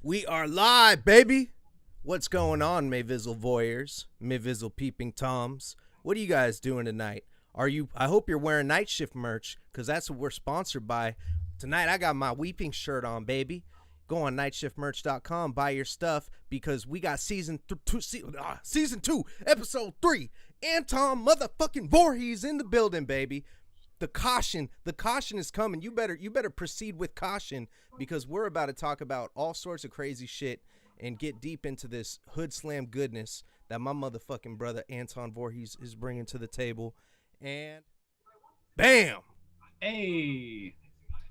We are live, baby. What's going on, Mayvizzle Voyeurs, Mayvizzle Peeping Toms? What are you guys doing tonight? I hope you're wearing night shift merch, because that's what we're sponsored by. Tonight, I got my weeping shirt on, baby. Go on nightshiftmerch.com, buy your stuff, because we got season 2, episode 3. Anton motherfucking Voorhees in the building, baby. The caution is coming. You better proceed with caution, because we're about to talk about all sorts of crazy shit and get deep into this hood slam goodness that my motherfucking brother Anton Voorhees is bringing to the table. And bam! Hey,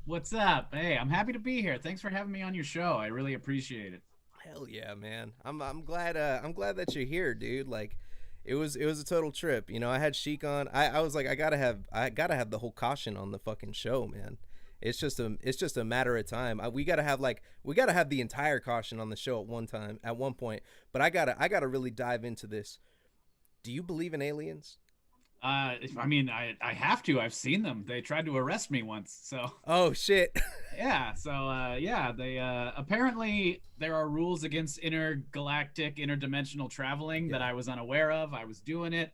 what's up? Hey, I'm happy to be here. Thanks for having me on your show. I really appreciate it. Hell yeah, man. I'm glad that you're here, dude. Like it was a total trip. You know, I had Sheik on. I was like, I gotta have the whole caution on the fucking show, man. It's just a matter of time. We gotta have the entire caution on the show at one point. But I gotta really dive into this. Do you believe in aliens? I have to. I've seen them. They tried to arrest me once. So Oh shit. yeah. So they apparently there are rules against interdimensional traveling that Yeah. I was unaware of. I was doing it,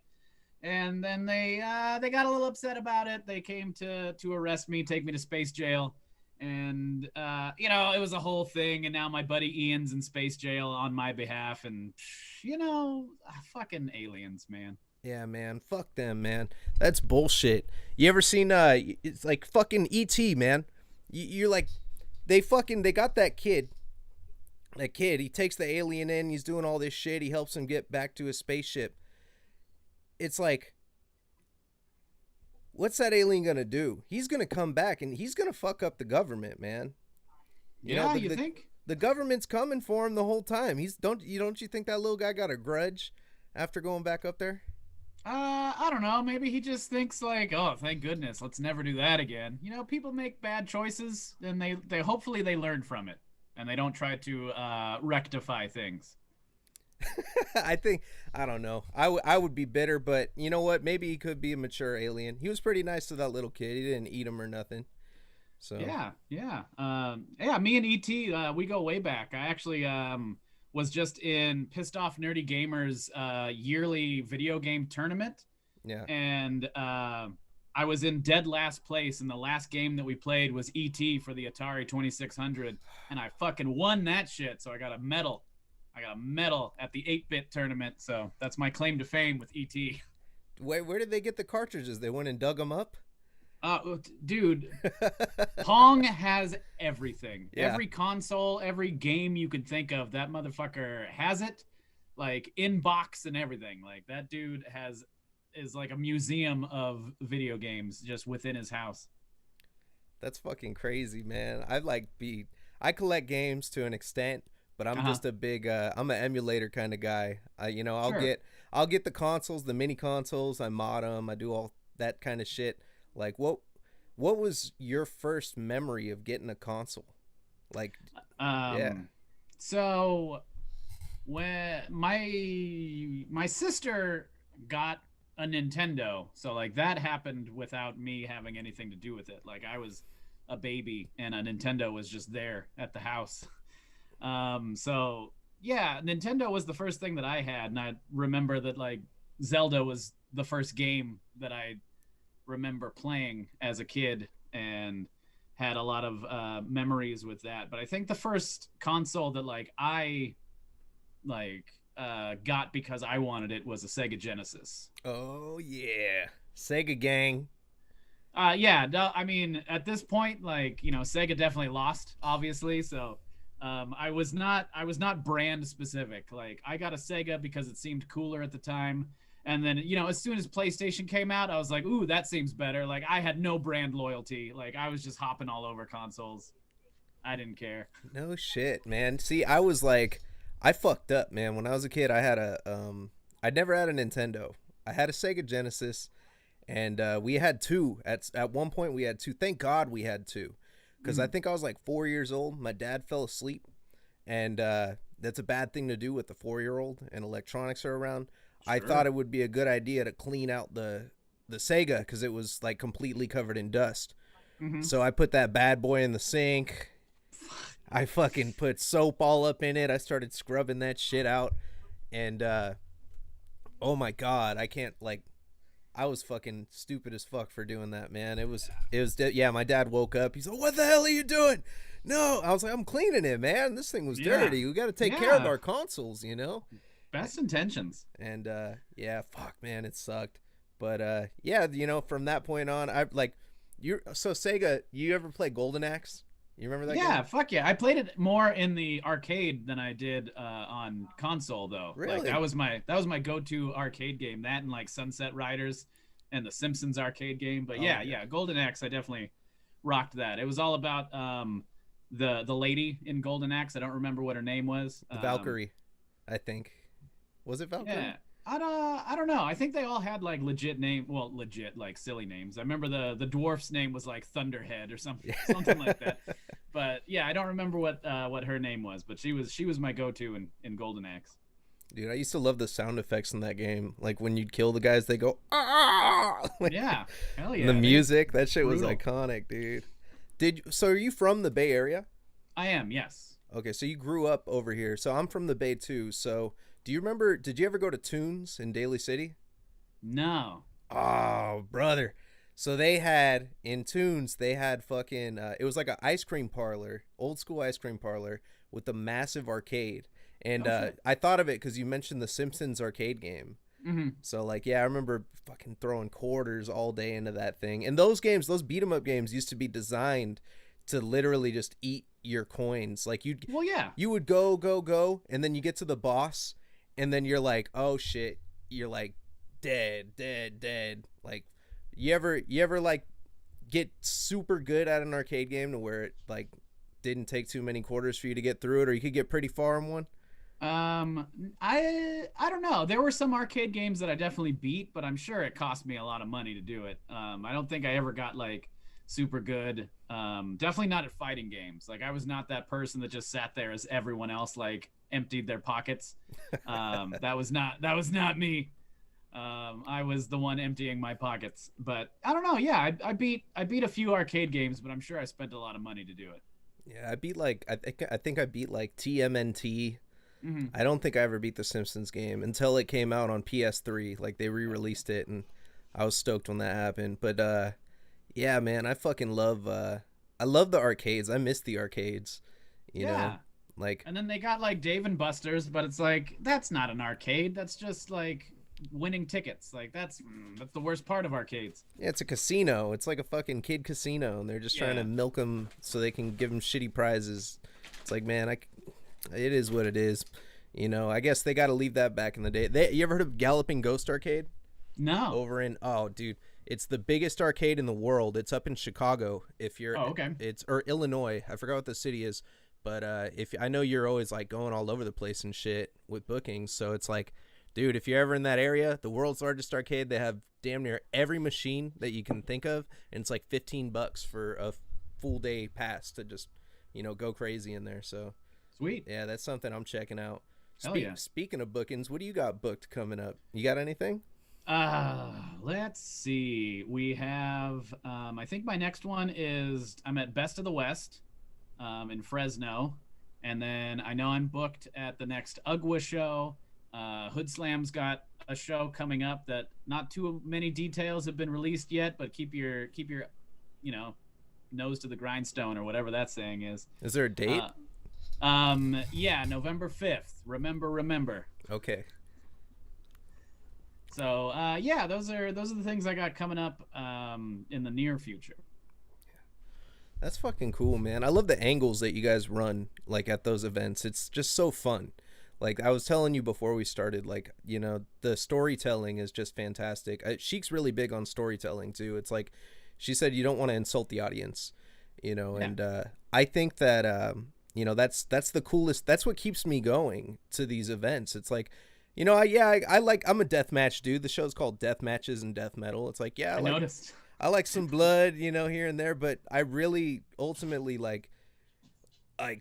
and then they got a little upset about it. They came to arrest me, take me to space jail, and it was a whole thing. And now my buddy Ian's in space jail on my behalf, and fucking aliens, man. Yeah, man. Fuck them, man. That's bullshit. You ever seen it's like fucking ET, man. You're like they got that kid. That kid, he takes the alien in, he's doing all this shit, he helps him get back to his spaceship. It's like, what's that alien gonna do? He's gonna come back and he's gonna fuck up the government, man. You know, Yeah, the, you the, think? the government's coming for him the whole time. Don't you think that little guy got a grudge after going back up there? I don't know. Maybe he just thinks like, oh, thank goodness, let's never do that again. People make bad choices, and they hopefully they learn from it, and they don't try to rectify things. I think I don't know. I would be bitter, but you know what? Maybe he could be a mature alien. He was pretty nice to that little kid. He didn't eat him or nothing. So Yeah, yeah, yeah. Me and ET, we go way back. I actually was just in Pissed Off Nerdy Gamers yearly video game tournament, yeah. and I was in dead last place, and the last game that we played was ET for the Atari 2600, and I fucking won that shit. So I got a medal. I got a medal at the 8-bit tournament. So that's my claim to fame with ET. Where did they get the cartridges? They went and dug them up. Dude, Pong has everything. Yeah. Every console, every game you can think of, that motherfucker has it. Like in box and everything. Like that dude is like a museum of video games just within his house. That's fucking crazy, man. I collect games to an extent, but I'm Uh-huh. just a big I'm an emulator kind of guy. I'll Sure. get the consoles, the mini consoles. I mod them. I do all that kind of shit. Like what was your first memory of getting a console? Like yeah. Um so when my sister got a Nintendo, so like that happened without me having anything to do with it. Like I was a baby and a Nintendo was just there at the house. So yeah, Nintendo was the first thing that I had, and I remember that like Zelda was the first game that I remember playing as a kid, and had a lot of memories with that. But I think the first console that like I like got because I wanted it was a Sega Genesis. Oh yeah. Sega gang. Yeah, no, I mean at this point, like Sega definitely lost, obviously. So I was not brand specific. Like I got a Sega because it seemed cooler at the time. And then, as soon as PlayStation came out, I was like, ooh, that seems better. Like I had no brand loyalty. Like I was just hopping all over consoles. I didn't care. No shit, man. See, I fucked up, man. When I was a kid, I never had a Nintendo. I had a Sega Genesis, and we had two. At one point, we had two. Thank God we had two, because I Mm, think I was like 4 years old. My dad fell asleep, and that's a bad thing to do with a 4-year-old, and electronics are around. I thought sure. it would be a good idea to clean out the Sega, because it was like completely covered in dust. Mm-hmm. So I put that bad boy in the sink, I fucking put soap all up in it. I started scrubbing that shit out, and oh my god, I can't like. I was fucking stupid as fuck for doing that, man. Yeah. My dad woke up. He's like, "What the hell are you doing?" No, I was like, "I'm cleaning it, man. This thing was Yeah. dirty. We got to take care of Yeah. our consoles, you know." Best intentions. And yeah, fuck, man, it sucked. But yeah, from that point on, I like you. So Sega, you ever play Golden Axe? You remember that Yeah, game? fuck yeah. I played it more in the arcade than I did on console though. Like Really? that was my go-to arcade game. That and like Sunset Riders and the Simpsons arcade game. But Oh yeah, yeah, yeah, Golden Axe, I definitely rocked that. It was all about the lady in Golden Axe. I don't remember what her name was. the Valkyrie, I think. Was it Valkyrie? Yeah. I don't know. I think they all had like legit like silly names. I remember the dwarf's name was like Thunderhead or something like that. But yeah, I don't remember what her name was, but she was my go-to in Golden Axe. Dude, I used to love the sound effects in that game. Like when you'd kill the guys, they go ah. Like, Yeah, hell yeah. the music, that shit was brutal. iconic, dude. So are you from the Bay Area? I am, yes. Okay, so you grew up over here. So I'm from the Bay too. So do you remember? Did you ever go to Tunes in Daly City? No. Oh, brother. So they had in Tunes, they had fucking. It was like an ice cream parlor, old school ice cream parlor with a massive arcade. And Oh shit. I thought of it because you mentioned the Simpsons arcade game. Mm-hmm. So like, yeah, I remember fucking throwing quarters all day into that thing. And those games, those beat 'em up games, used to be designed to literally just eat your coins. Like Well, yeah. you would go, and then you get to the boss, and then you're like, oh shit, you're like dead. Like, you ever like get super good at an arcade game to where it like didn't take too many quarters for you to get through it, or you could get pretty far in one? Um, I don't know. There were some arcade games that I definitely beat, but I'm sure it cost me a lot of money to do it. I don't think I ever got like super good. Definitely not at fighting games. Like I was not that person that just sat there as everyone else like emptied their pockets. That was not me. I was the one emptying my pockets. But I don't know. Yeah, I beat a few arcade games, but I'm sure I spent a lot of money to do it. Yeah, I beat like I think I beat like TMNT. Mm-hmm. I don't think I ever beat the Simpsons game until it came out on PS3. Like they re-released it, and I was stoked when that happened. But yeah, man, I fucking love I love the arcades. I miss the arcades. You know, Yeah. like And then they got like Dave and Buster's, but it's like that's not an arcade. That's just like winning tickets. Like that's the worst part of arcades. yeah, it's a casino. It's like a fucking kid casino, and they're just trying Yeah. to milk them so they can give them shitty prizes. It's like, man, it is what it is. I guess they got to leave that back in the day. You ever heard of Galloping Ghost Arcade? No. Over in oh dude, it's the biggest arcade in the world. It's up in Chicago. If you're Oh, okay. it's or Illinois, I forgot what the city is, but if I know you're always like going all over the place and shit with bookings, so it's like, dude, if you're ever in that area, the world's largest arcade, they have damn near every machine that you can think of, and it's like $15 for a full day pass to just go crazy in there. So Sweet. yeah, that's something I'm checking out. Hell yeah. Speaking of bookings, what do you got booked coming up? You got anything? Let's see. We have I think my next one is I'm at Best of the West in Fresno. And then I know I'm booked at the next UGWA show. Hood Slam's got a show coming up that not too many details have been released yet, but keep your you know nose to the grindstone or whatever that saying is. Is there a date? Yeah, November 5th. Remember. Okay. So yeah, those are the things I got coming up in the near future. That's fucking cool, man. I love the angles that you guys run like at those events. It's just so fun. Like I was telling you before we started, like, the storytelling is just fantastic. Sheik's really big on storytelling too. It's like she said you don't want to insult the audience, and I think that that's the coolest. That's what keeps me going to these events. It's like, I'm a deathmatch dude. The show's called Deathmatches and Death Metal. It's like, yeah, I noticed. I like some blood, here and there, but I really ultimately like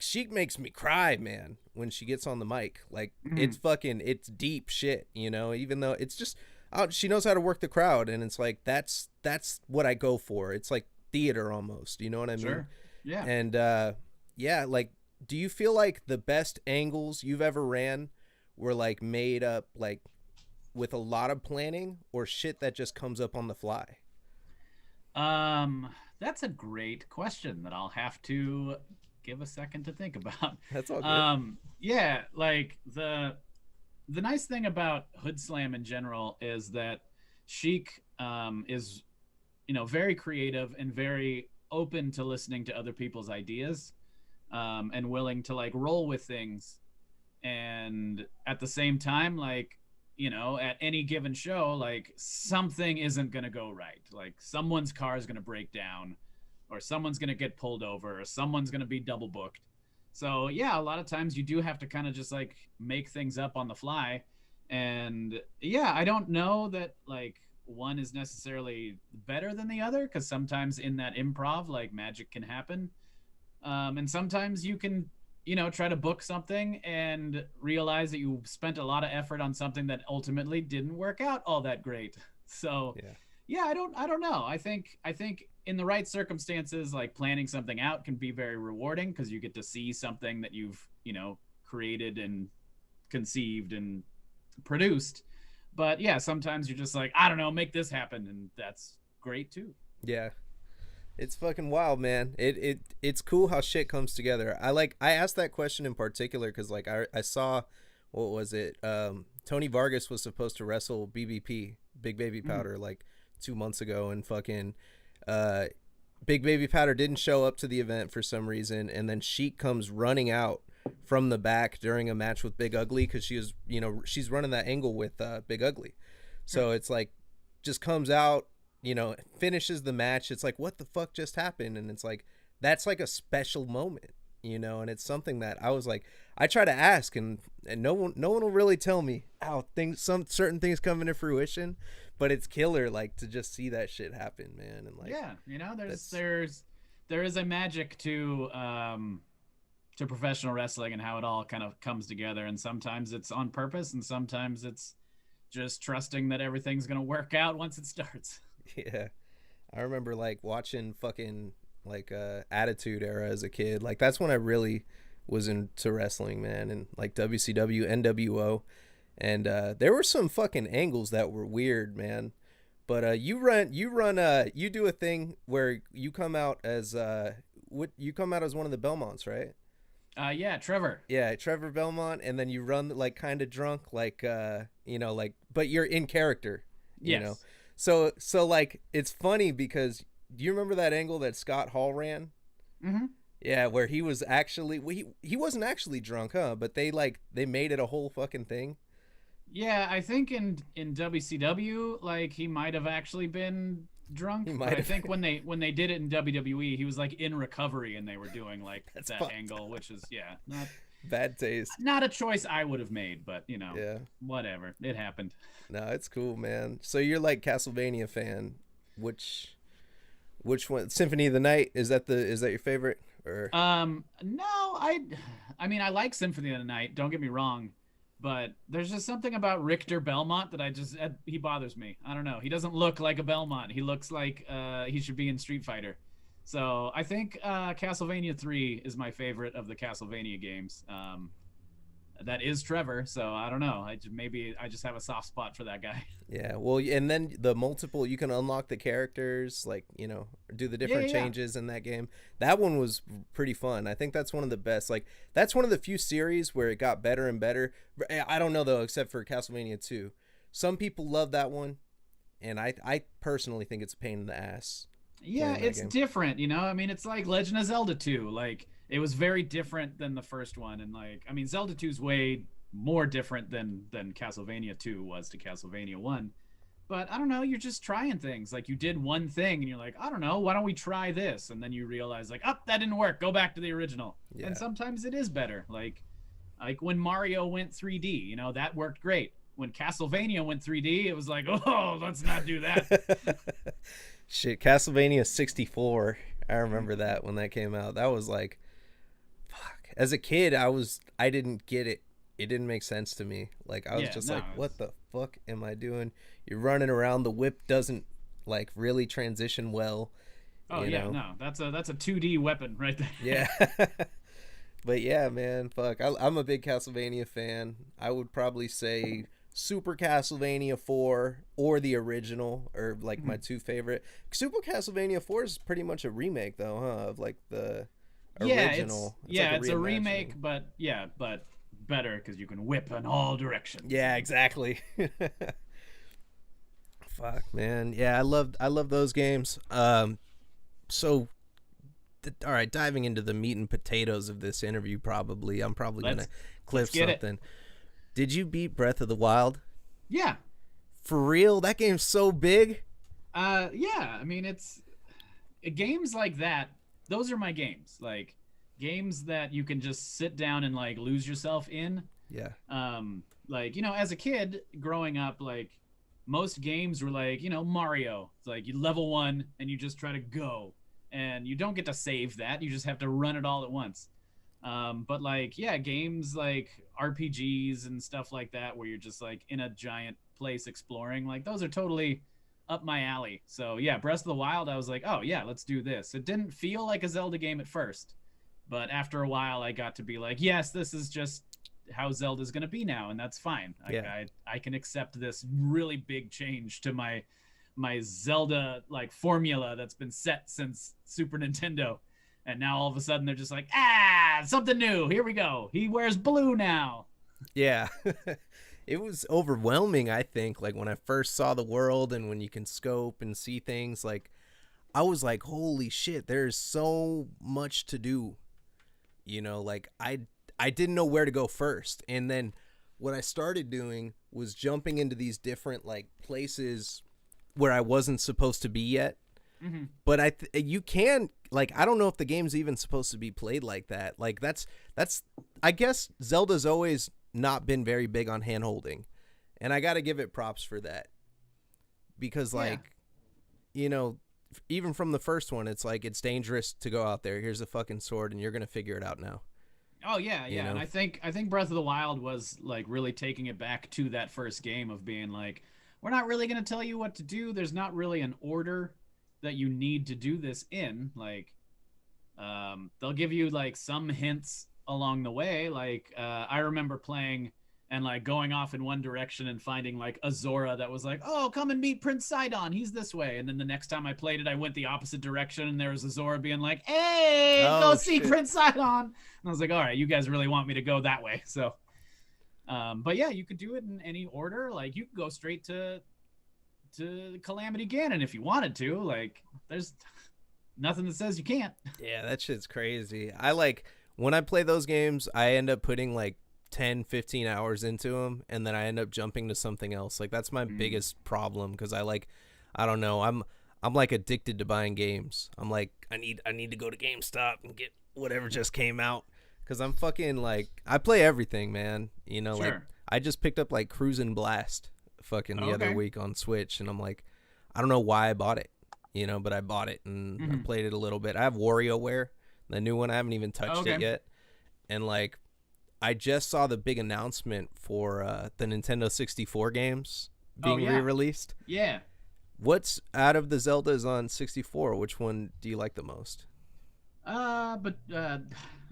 Sheik makes me cry, man, when she gets on the mic. Like it's deep shit, even though it's just she knows how to work the crowd, and it's like that's what I go for. It's like theater almost, you know what I mean? Sure. Yeah. And yeah, like do you feel like the best angles you've ever ran were like made up like with a lot of planning, or shit that just comes up on the fly? Um, that's a great question that I'll have to give a second to think about. That's all good. Yeah, like the nice thing about Hood Slam in general is that Sheik is very creative and very open to listening to other people's ideas, and willing to like roll with things, and at the same time, like, at any given show, like something isn't going to go right, like someone's car is going to break down, or someone's going to get pulled over, or someone's going to be double booked. So yeah, a lot of times you do have to kind of just like make things up on the fly. And yeah, I don't know that like one is necessarily better than the other, because sometimes in that improv, like magic can happen. And sometimes you can, try to book something and realize that you spent a lot of effort on something that ultimately didn't work out all that great. So Yeah. yeah, I don't know. I think in the right circumstances, like planning something out can be very rewarding, because you get to see something that you've, created and conceived and produced. But yeah, sometimes you're just like, I don't know, make this happen, and that's great too. Yeah. It's fucking wild, man. It's cool how shit comes together. I asked that question in particular because like I saw, what was it? Tony Vargas was supposed to wrestle BBP, Big Baby Mm. Powder, like 2 months ago, and fucking uh, Big Baby Powder didn't show up to the event for some reason, and then Sheik comes running out from the back during a match with Big Ugly because she was, she's running that angle with Big Ugly, Sure. so it's like just comes out, finishes the match. It's like, what the fuck just happened? And it's like, that's like a special moment, and it's something that I was like, I try to ask, and no one will really tell me how some certain things come into fruition, but it's killer, like, to just see that shit happen, man. And like, Yeah, there's that's, there is a magic to professional wrestling and how it all kind of comes together. And sometimes it's on purpose, and sometimes it's just trusting that everything's gonna work out once it starts. yeah. I remember like watching fucking like Attitude Era as a kid. Like that's when I really was into wrestling, man, and like WCW, NWO, and there were some fucking angles that were weird, man. But you do a thing where you come out as you come out as one of the Belmonts, right? Yeah, Trevor. Yeah, Trevor Belmont, and then you run like kind of drunk, like like, but you're in character, you know. Yes. So like it's funny because do you remember that angle that Scott Hall ran? Mm-hmm. Yeah, where he was actually, well, he wasn't actually drunk, huh? But they made it a whole fucking thing. Yeah, I think in WCW, like he might have actually been He drunk, but might I have. think when they did it in WWE, he was like in recovery, and they were doing like That's that fucked. angle, which is yeah, Bad taste. not a choice I would have made, but Yeah. whatever, it happened. No, it's cool, man. So you're like Castlevania fan. Which which one? Symphony of the Night, is that your favorite? Or No, I mean, I like Symphony of the Night. Don't get me wrong, but there's just something about Richter Belmont that he bothers me. I don't know. He doesn't look like a Belmont. He looks like he should be in Street Fighter. So I think Castlevania 3 is my favorite of the Castlevania games. That is Trevor, so I don't know. Maybe I just have a soft spot for that guy. yeah, well, and then the multiple, you can unlock the characters, like, do the Yeah, different yeah, yeah. changes in that game. That one was pretty fun. I think that's one of the best. Like, that's one of the few series where it got better and better. I don't know though, except for Castlevania 2. Some people love that one, and I personally think it's a pain in the ass Yeah, playing that it's game. different, I mean, it's like Legend of Zelda 2. Like, it was very different than the first one, and like, I mean, Zelda 2 is way more different than Castlevania 2 was to Castlevania 1. But I don't know, you're just trying things. Like, you did one thing, and you're like, I don't know, why don't we try this? And then you realize, like, oh, that didn't work. Go back to the original. And Yeah. sometimes it is better. Like when Mario went 3D, that worked great. When Castlevania went 3D, it was like, oh, let's not do that. Shit, Castlevania 64. I remember that when that came out. That was like, fuck. As a kid, I didn't get it. It didn't make sense to me. Like I was Yeah, just no, like, what it's the fuck am I doing? You're running around, the whip doesn't like really oh transition well, yeah, you know. no, that's a 2D weapon right there. Yeah. But yeah, man, fuck. I'm a big Castlevania fan. I would probably say Super Castlevania 4 or the original are like my Mhm. two favorite. Super Castlevania 4 is pretty much a remake though, huh, of like the original. It's like a It's a reimagining. remake, but yeah, but better because you can whip in all directions. Yeah, And exactly. Fuck, man. Yeah, I love those games. So all right, diving into the meat and potatoes of this interview, probably I'm probably gonna let's clip let's get it. something. Did you beat Breath of the Wild? Yeah, For real? That game's so big. yeah. I mean, it's games like that. Those are my games. Like games that you can just sit down and like lose yourself in. Yeah. Like as a kid growing up, like most games were like Mario. It's like you level one and you just try to go, and you don't get to save that. You just have to run it all at once. But like yeah, games like RPGs and stuff like that, where you're just like in a giant place exploring, like those are totally up my alley. So yeah, Breath of the Wild, I was like, oh yeah, let's do this. It didn't feel like a Zelda game at first, but after a while, I got to be like, yes, this is just how Zelda's going to be now, and that's fine. Yeah. I can accept this really big change to my Zelda like formula that's been set since Super Nintendo. And now all of a sudden they're just like, something new. Here we go. He wears blue now. Yeah. It was overwhelming, I think, like when I first saw the world and when you can scope and see things, like I was like, holy shit, there's so much to do. Like I didn't know where to go first. And then what I started doing was jumping into these different like places where I wasn't supposed to be yet. Mm-hmm. But you can, like, I don't know if the game's even supposed to be played like that. Like that's I guess Zelda's always not been very big on hand holding, and I got to give it props for that, because Yeah. like you know even from the first one, it's like it's dangerous to go out there. Here's a fucking sword, and you're gonna figure it out now. Oh yeah, You yeah. And know? I think Breath of the Wild was like really taking it back to that first game of being like, we're not really going to tell you what to do. There's not really an order that you need to do this in. Like they'll give you like some hints along the way. Like I remember playing and like going off in one direction and finding like a Zora that was like, "Oh, come and meet Prince Sidon. He's this way." And then the next time I played it, I went the opposite direction, and there was a Zora being like, "Hey, go Oh see shit. Prince Sidon." And I was like, "All right, you guys really want me to go that way?" So, but yeah, you could do it in any order. Like you could go straight to Calamity Ganon if you wanted to. Like, there's nothing that says you can't. Yeah, that shit's crazy. I like when I play those games, I end up putting like 10, 15 hours into them, and then I end up jumping to something else. Like that's my Mm, biggest problem, because I don't know, I'm like addicted to buying games. I'm like I need to go to GameStop and get whatever just came out, cuz I'm fucking like I play everything, man. Like sure. I just picked up like Cruisin' Blast fucking the other Okay. week on Switch, and I'm like I don't know why I bought it. But I bought it and I Mm-hmm. played it a little bit. I have WarioWare, the new one. I haven't even touched it Okay. yet. And like I just saw the big announcement for the Nintendo 64 games Oh being yeah. re-released. Yeah. What's out of the Zeldas on 64? Which one do you like the most? But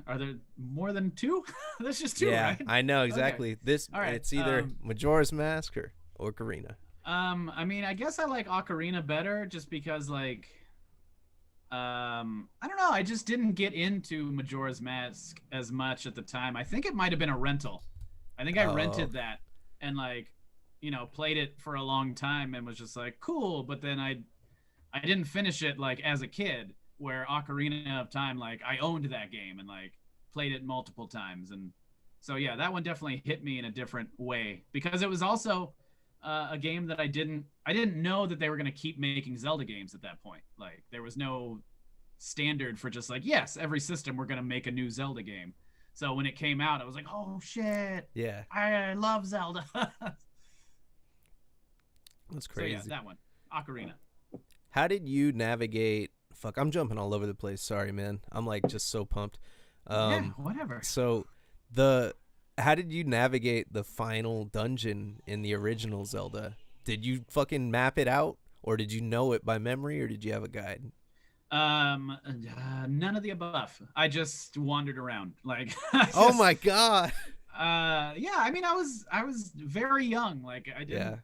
are there more than two? There's just two, Yeah, right? I know Okay. exactly. This All right. it's either Majora's Mask or Ocarina. I mean, I guess I like Ocarina better just because, like, I don't know. I just didn't get into Majora's Mask as much at the time. I think it might have been a rental. I think I Oh, rented that and like, played it for a long time and was just like, cool. But then I didn't finish it like as a kid, where Ocarina of Time, like I owned that game and like played it multiple times. And so yeah, that one definitely hit me in a different way because it was also a game that I didn't know that they were going to keep making Zelda games at that point. Like there was no standard for just like, yes, every system we're going to make a new Zelda game. So when it came out, I was like, oh shit, yeah, I love Zelda. that's So yeah, crazy. that one, Ocarina. How did you navigate? Fuck, I'm jumping all over the place. Sorry, man. I'm like just so pumped. Yeah, Um, whatever. so the how did you navigate the final dungeon in the original Zelda? Did you fucking map it out, or did you know it by memory, or did you have a guide? None of the above. I just wandered around. Like, Oh my god. yeah. I mean, I was very young. Like, I didn't Yeah.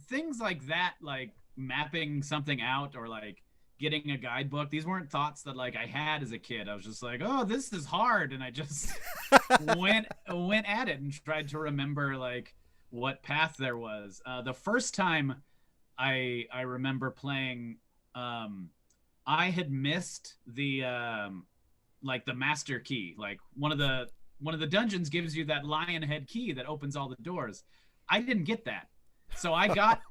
things like that, like mapping something out or like getting a guidebook. These weren't thoughts that like I had as a kid. I was just like, oh, this is hard, and I just went at it and tried to remember like what path there was. The first time I remember playing, um, I had missed the like the master key. Like one of the dungeons gives you that lion head key that opens all the doors. I didn't get that. So I got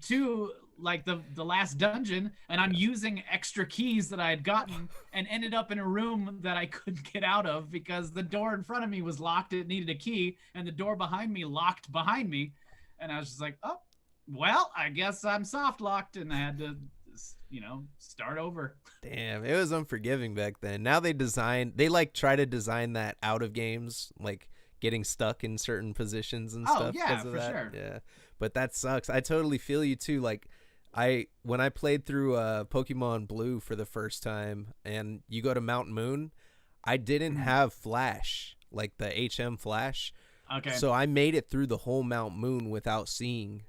to like the last dungeon and I'm using extra keys that I had gotten and ended up in a room that I couldn't get out of because the door in front of me was locked. It needed a key, and the door behind me locked behind me. And I was just like, oh, well, I guess I'm soft locked, and I had to, start over. Damn, it was unforgiving back then. Now they like try to design that out of games, like getting stuck in certain positions and Oh stuff yeah, because of for that. sure. Yeah. But that sucks. I totally feel you too. Like when I played through Pokemon Blue for the first time and you go to Mount Moon, I didn't have Flash, like the HM Flash. Okay. So I made it through the whole Mount Moon without seeing,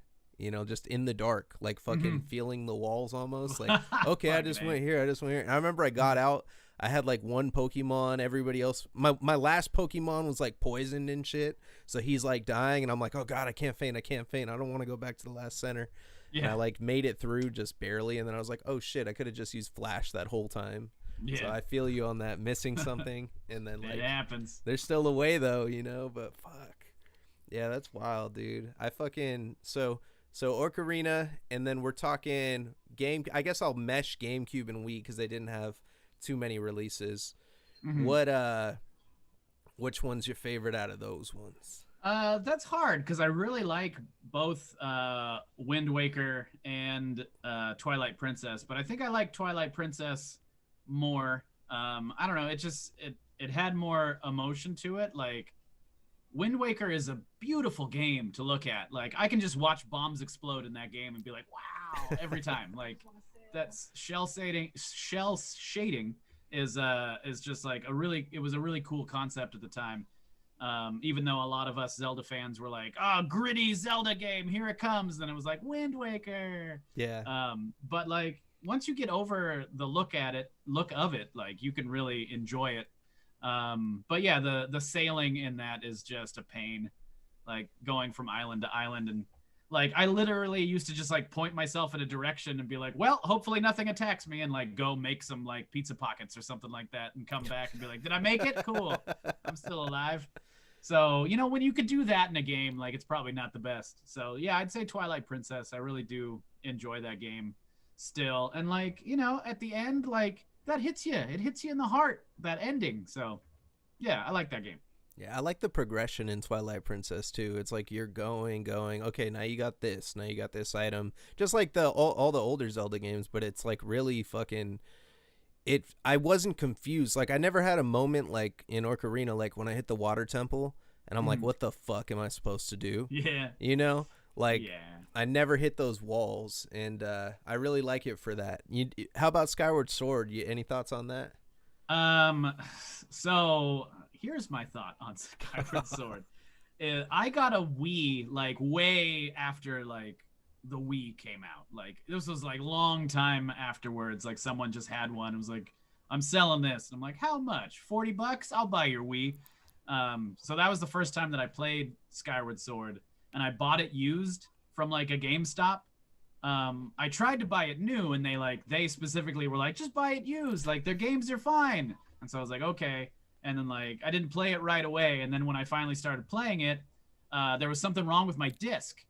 just in the dark, like fucking feeling the walls almost. Like, okay, I just went here. And I remember I got out. I had like one Pokemon. Everybody else, my last Pokemon was like poisoned and shit. So he's like dying, and I'm like, oh god, I can't faint. I don't want to go back to the last center. Yeah. And I like made it through just barely, and then I was like, oh shit, I could have just used Flash that whole time. Yeah. So I feel you on that, missing something, and then like it happens. There's still a way though, but fuck. Yeah, that's wild, dude. I fucking so Ocarina, and then we're talking game. I guess I'll mesh GameCube and Wii because they didn't have too many releases. Which one's your favorite out of those ones? That's hard because I really like both Wind Waker and Twilight Princess, but I think I like Twilight Princess more. I don't know. It had more emotion to it. Like Wind Waker is a beautiful game to look at. Like I can just watch bombs explode in that game and be like, wow, every time. Like that's shell shading is just like it was a really cool concept at the time. Even though a lot of us Zelda fans were like, oh, gritty Zelda game, here it comes. Then it was like Wind Waker. Yeah. But like once you get over the look of it, like you can really enjoy it. But yeah, the sailing in that is just a pain, like going from island to island. And like, I literally used to just like point myself in a direction and be like, well, hopefully nothing attacks me, and like go make some like pizza pockets or something like that and come back and be like, did I make it? Cool. I'm still alive. So, when you could do that in a game, like it's probably not the best. So yeah, I'd say Twilight Princess. I really do enjoy that game still. And like, at the end, like that hits you. It hits you in the heart, that ending. So yeah, I like that game. Yeah, I like the progression in Twilight Princess too. It's like you're going. Okay, now you got this. Now you got this item. Just like all the older Zelda games, but it's like really fucking. I wasn't confused. Like I never had a moment like in Ocarina, like when I hit the water temple, and I'm like, what the fuck am I supposed to do? Yeah. Like yeah. I never hit those walls, and I really like it for that. How about Skyward Sword? Any thoughts on that? So here's my thought on Skyward Sword. I got a Wii like way after like the Wii came out. Like this was like long time afterwards. Like someone just had one. It was like, I'm selling this. And I'm like, how much? $40? I'll buy your Wii. So that was the first time that I played Skyward Sword, and I bought it used from like a GameStop. I tried to buy it new, and they specifically were like, just buy it used. Like their games are fine. And so I was like, okay. And then like I didn't play it right away. And then when I finally started playing it, there was something wrong with my disc.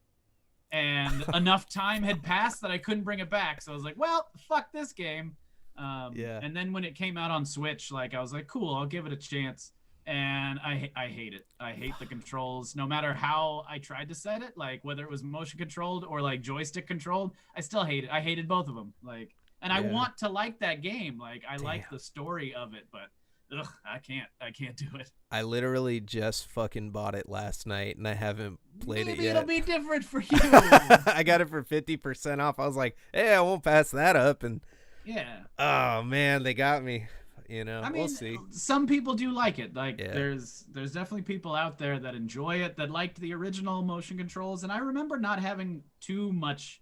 And enough time had passed that I couldn't bring it back. So I was like, well, fuck this game. Yeah. And then when it came out on Switch, like I was like, cool, I'll give it a chance. And I hate it. I hate the controls. No matter how I tried to set it, like whether it was motion controlled or like joystick controlled, I still hate it. I hated both of them. Like, and I want to like that game. Like I like the story of it, but I can't do it. I literally just fucking bought it last night, and I haven't played Maybe it yet. It'll be different for you. I got it for 50% off. I was like, hey, I won't pass that up. And Yeah. Oh man, they got me. I We'll mean, see. some people do like it. Like Yeah. there's definitely people out there that enjoy it, that liked the original motion controls, and I remember not having too much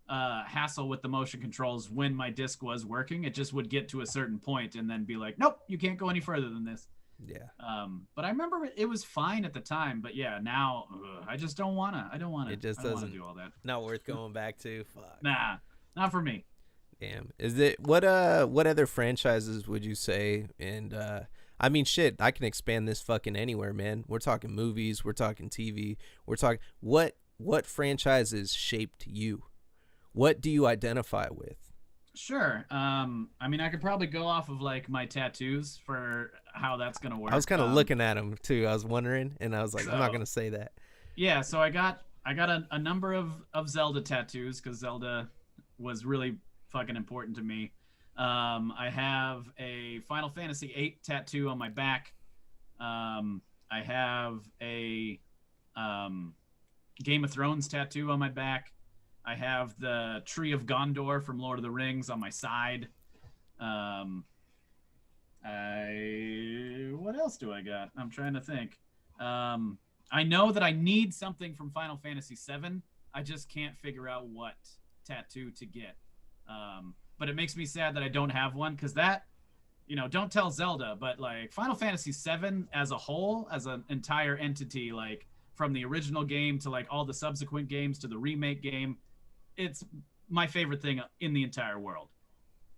hassle with the motion controls when my disc was working. It just would get to a certain point and then be like, nope, you can't go any further than this. Yeah. But I remember it was fine at the time. But yeah, now I just don't wanna. I don't wanna. It just I don't wanna doesn't do all that. not worth going back to. Fuck. Nah, not for me. Damn. Is it what other franchises would you say? And I mean shit, I can expand this fucking anywhere, man. We're talking movies, we're talking TV, we're talking what franchises shaped you? What do you identify with? Sure. I mean, I could probably go off of like my tattoos for how that's gonna I was work. kind of looking at them too. I was wondering, and I was like, I'm not So gonna say that. yeah, so I got a number of Zelda tattoos because Zelda was really fucking important to me. I have a Final Fantasy VIII tattoo on my back. I have a um, Game of Thrones tattoo on my back. I have the Tree of Gondor from Lord of the Rings on my side. Um, I what else do I got? I'm trying to think. Um, I know that I need something from Final Fantasy VII. I just can't figure out what tattoo to get. But it makes me sad that I don't have one because that, don't tell Zelda, but like Final Fantasy VII as a whole, as an entire entity, like from the original game to like all the subsequent games to the remake game, it's my favorite thing in the entire world.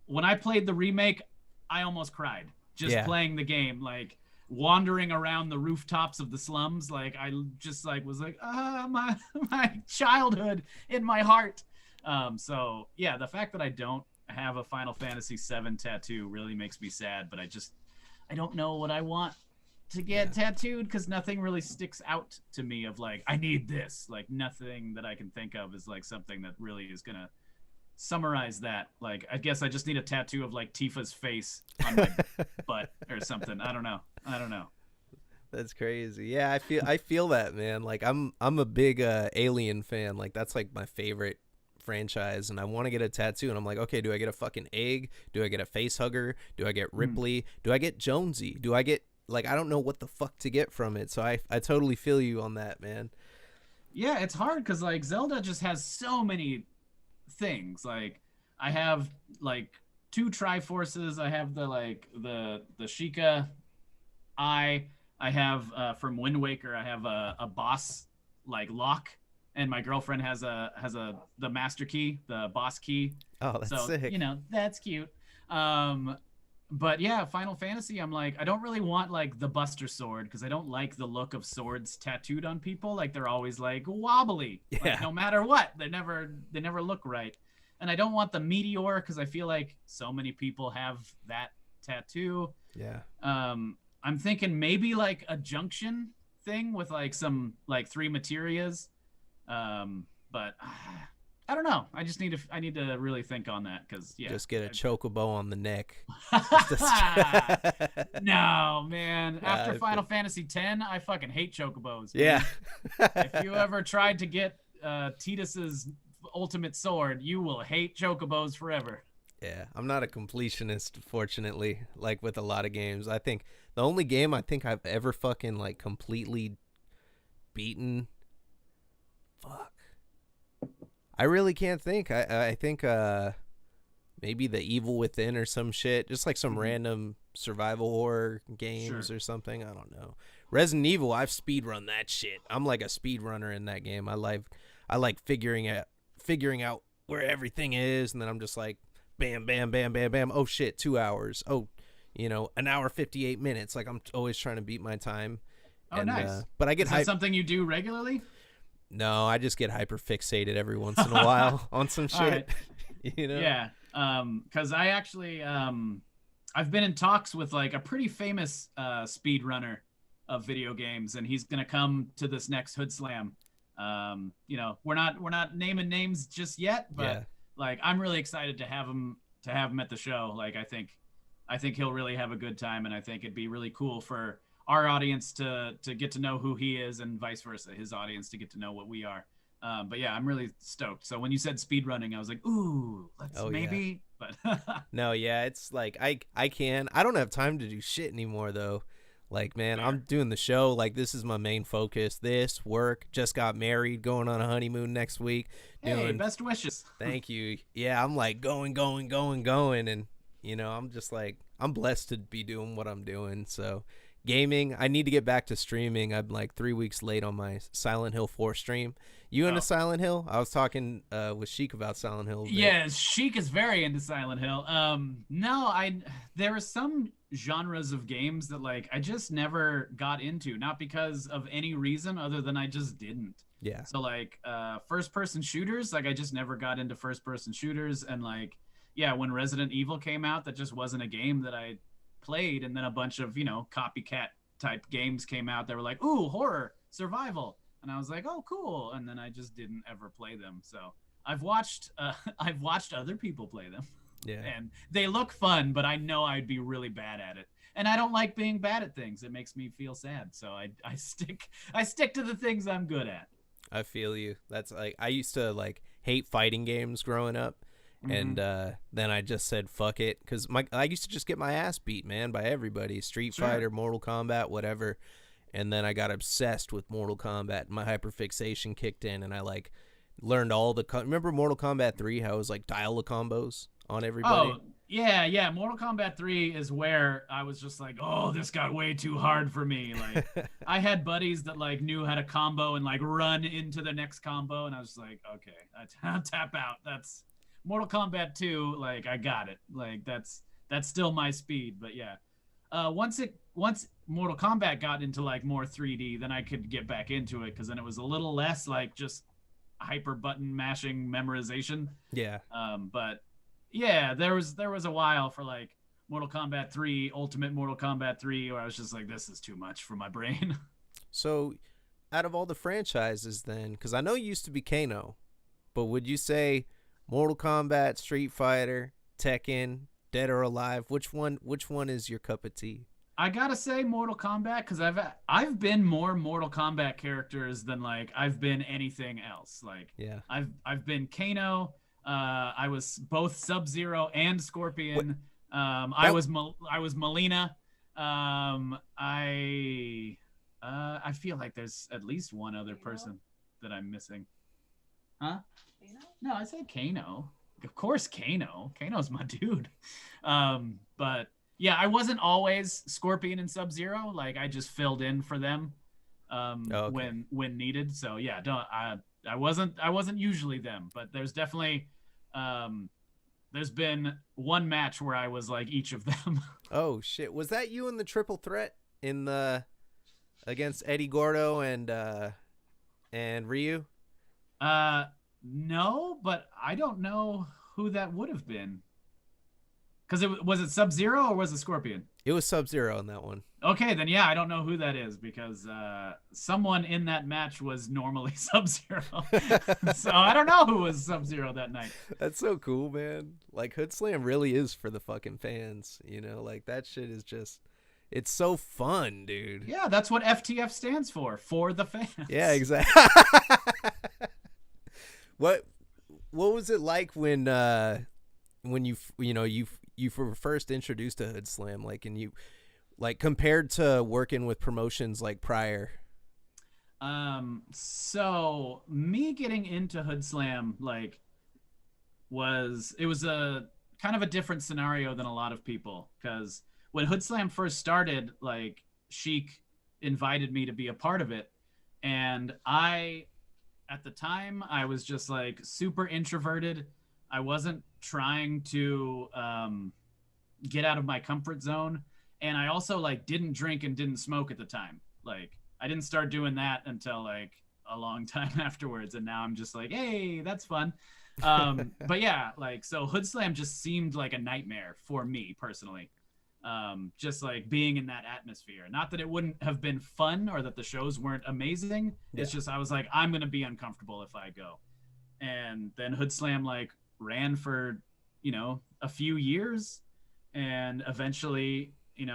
When I played the remake, I almost cried just Yeah, playing the game, like wandering around the rooftops of the slums. Like I just like was like, my my childhood in my heart. So yeah, the fact that I don't have a Final Fantasy VII tattoo really makes me sad. But I don't know what I want to yeah, get tattooed because nothing really sticks out to me of like I need this. Like nothing that I can think of is like something that really is gonna summarize that. Like I guess I just need a tattoo of like Tifa's face on my butt or something. I don't know. I don't know. that's crazy. Yeah, I feel that, man. Like I'm a big Alien fan. Like that's like my favorite franchise, and I want to get a tattoo. And I'm like, okay, do I get a fucking egg? Do I get a face hugger? Do I get Mm. Ripley? Do I get Jonesy? Do I get like I don't know what the fuck to get from it. So I totally feel you on that, man. Yeah, it's hard because like Zelda just has so many things. Like I have like two Triforces. I have the like the Sheikah eye. I have from Wind Waker. I have a boss like lock, and my girlfriend has a the master key, the boss key. Oh, that's So sick. that's cute. Um, but yeah, Final Fantasy, I'm like, I don't really want like the Buster Sword because I don't like the look of swords tattooed on people. Like they're always like wobbly, like Yeah, no matter what, they never look right. And I don't want the meteor because I feel like so many people have that tattoo. yeah. I'm thinking maybe like a junction thing with like some like three materias. But I don't know. I need to really think on that because yeah. Just get a chocobo on the neck. Just I, a no, man. After I Final Fantasy X, I fucking hate chocobos, yeah. man. If you ever tried to get Tidus's ultimate sword, you will hate chocobos forever. Yeah, I'm not a completionist, fortunately, like with a lot of games. I think the only game I think I've ever fucking like completely beaten, fuck. I really can't think. I think maybe The Evil Within or some shit, just like some Mm-hmm. random survival horror Sure. games or something. I don't know. Resident Evil, I've speed run that shit. I'm like a speed runner in that game. I like figuring out where everything is, and then I'm just like bam, bam, bam, bam, bam. Oh shit, 2 hours. Oh, an hour 58 minutes. Like I'm always trying to beat my time, Oh, and nice. but I get Is that hype. something you do regularly? No, I just get hyper fixated every once in a while on some All right. shit. you know? Yeah. Because I actually I've been in talks with like a pretty famous speed runner of video games, and he's gonna come to this next Hood Slam. We're not naming names just yet, Yeah. but like I'm really excited to have him at the show. Like I think he'll really have a good time, and I think it'd be really cool for our audience to get to know who he is, and vice versa, his audience to get to know what we are. But yeah, I'm really stoked. So when you said speed running, I was like, ooh, let's Oh yeah. maybe. But No, yeah, it's like I don't have time to do shit anymore though. Like, man, I'm fair. doing the show. Like, this is my main focus. This work. Just got married. Going on a honeymoon next week. Hey, Doing. best wishes. Thank you. Yeah, I'm like going, and I'm just like I'm blessed to be doing what I'm doing. So, gaming. I need to get back to streaming. I'm like 3 weeks late on my Silent Hill 4 stream. You into Oh, Silent Hill? I was talking with Sheik about Silent Hill a bit. yeah, Sheik is very into Silent Hill. No, there are some genres of games that like I just never got into, not because of any reason other than I just didn't. Yeah. So like first person shooters, like I just never got into first person shooters. And like yeah, when Resident Evil came out, that just wasn't a game that I played. And then a bunch of, copycat type games came out that were like, ooh, horror, survival. And I was like, oh, cool. And then I just didn't ever play them. So I've watched I've watched other people play them, Yeah. and they look fun, but I know I'd be really bad at it. And I don't like being bad at things. It makes me feel sad. So I stick to the things I'm good at. I feel you. That's like I used to like hate fighting games growing up, Mm-hmm. and then I just said fuck it because I used to just get my ass beat, man, by everybody. Street Sure. Fighter, Mortal Kombat, whatever. And then I got obsessed with Mortal Kombat. And my hyperfixation kicked in, and I like learned all the. Remember Mortal Kombat 3? How it was like dial the combos on everybody. Oh, yeah, yeah. Mortal Kombat 3 is where I was just like, oh, this got way too hard for me. Like, I had buddies that like knew how to combo and like run into the next combo, and I was like, okay, I tap out. That's Mortal Kombat 2. Like, I got it. Like, that's still my speed. But yeah, once Mortal Kombat got into like more 3D, then I could get back into it because then it was a little less like just hyper button mashing memorization. Yeah. But yeah, there was a while for like Mortal Kombat 3, Ultimate Mortal Kombat 3, where I was just like, this is too much for my brain. So, out of all the franchises, then, because I know you used to be Kano, but would you say Mortal Kombat, Street Fighter, Tekken, Dead or Alive? Which one? Which one is your cup of tea? I gotta say Mortal Kombat because I've been more Mortal Kombat characters than like I've been anything else. Like Yeah. I've been Kano. I was both Sub Zero and What? Scorpion. I That was I was Melina. I feel like there's at least one other person that I'm missing. Huh? No, I said Kano. Of course, Kano. Kano's my dude. But yeah, I wasn't always Scorpion and Sub Zero. Like I just filled in for them oh, okay. when needed. So yeah, don't I wasn't usually them, but there's definitely um, there's been one match where I was like each of them. Oh shit! Was that you in the triple threat in the against Eddie Gordo and Ryu? No, but I don't know who that would have been. Because it was it Sub Zero or was it Scorpion? It was Sub Zero in that one. Okay, then yeah, I don't know who that is because someone in that match was normally Sub Zero, so I don't know who was Sub Zero that night. That's so cool, man. Like Hood Slam really is for the fucking fans. Like that shit is just. It's so fun, dude. Yeah, that's what FTF stands for the fans. Yeah, exactly. what What was it like when you were first introduced to Hood Slam, like, and you like compared to working with promotions like prior? So me getting into Hood Slam like was a kind of a different scenario than a lot of people because when Hood Slam first started, like Sheik invited me to be a part of it, and at the time I was just like super introverted. I wasn't trying to get out of my comfort zone, and I also like didn't drink and didn't smoke at the time. Like I didn't start doing that until like a long time afterwards, and now I'm just like, hey, that's fun. But yeah, like so Hood Slam just seemed like a nightmare for me personally. Just like being in that atmosphere. Not that it wouldn't have been fun or that the shows weren't amazing. Yeah. It's just I was like, I'm gonna be uncomfortable if I go. And then Hood Slam like ran for a few years, and eventually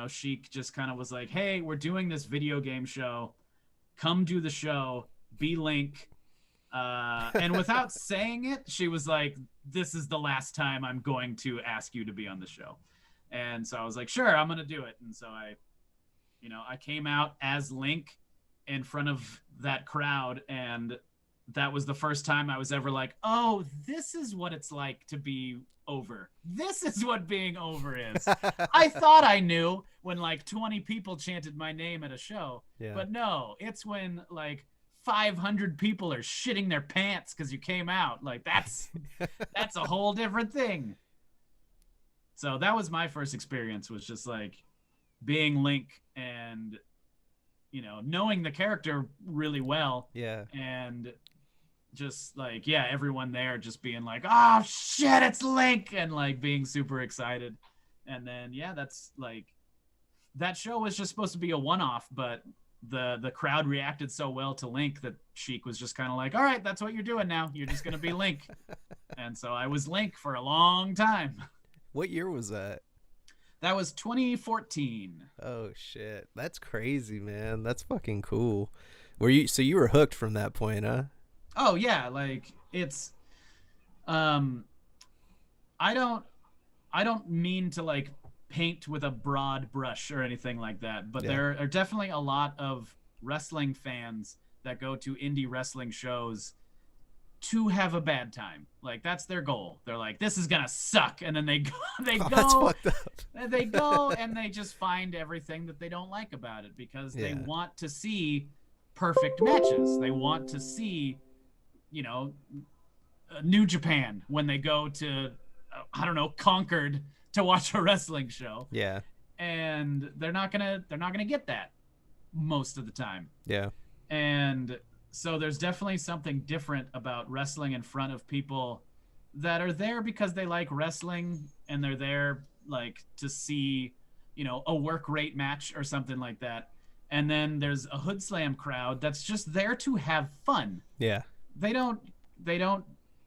Sheik just kind of was like, hey, we're doing this video game show, come do the show, be Link, And without saying it, she was like, "This is the last time I'm going to ask you to be on the show." And so I was like, "Sure, I'm gonna do it." And so I came out as Link in front of that crowd, and that was the first time I was ever like, "Oh, this is what it's like to be over. This is what being over is." I thought I knew when like 20 people chanted my name at a show, Yeah. but no, it's when like 500 people are shitting their pants because you came out. Like that's a whole different thing. So that was my first experience, was just like being Link and knowing the character really well, Yeah. and just like, yeah, everyone there just being like, "Oh shit, it's Link," and like being super excited. And then yeah, that's like, that show was just supposed to be a one-off, but the crowd reacted so well to Link that Sheik was just kind of like, "All right, that's what you're doing now. You're just gonna be Link." And so I was Link for a long time. What year was that? That was 2014. Oh shit. That's crazy, man. That's fucking cool. So you were hooked from that point, huh? Oh yeah, like it's um I don't I don't mean to like paint with a broad brush or anything like that, but Yeah. there are definitely a lot of wrestling fans that go to indie wrestling shows to have a bad time. Like that's their goal. They're like, "This is gonna suck," and then they go, they Oh, that's go, fucked up. they go, and they just find everything that they don't like about it because they Yeah. want to see perfect matches. They want to see, you know, New Japan when they go to, I don't know, Concord to watch a wrestling show, Yeah. and they're not gonna get that most of the time. Yeah. And so there's definitely something different about wrestling in front of people that are there because they like wrestling, and they're there like to see, a work rate match or something like that. And then there's a Hood Slam crowd that's just there to have fun. Yeah. They don't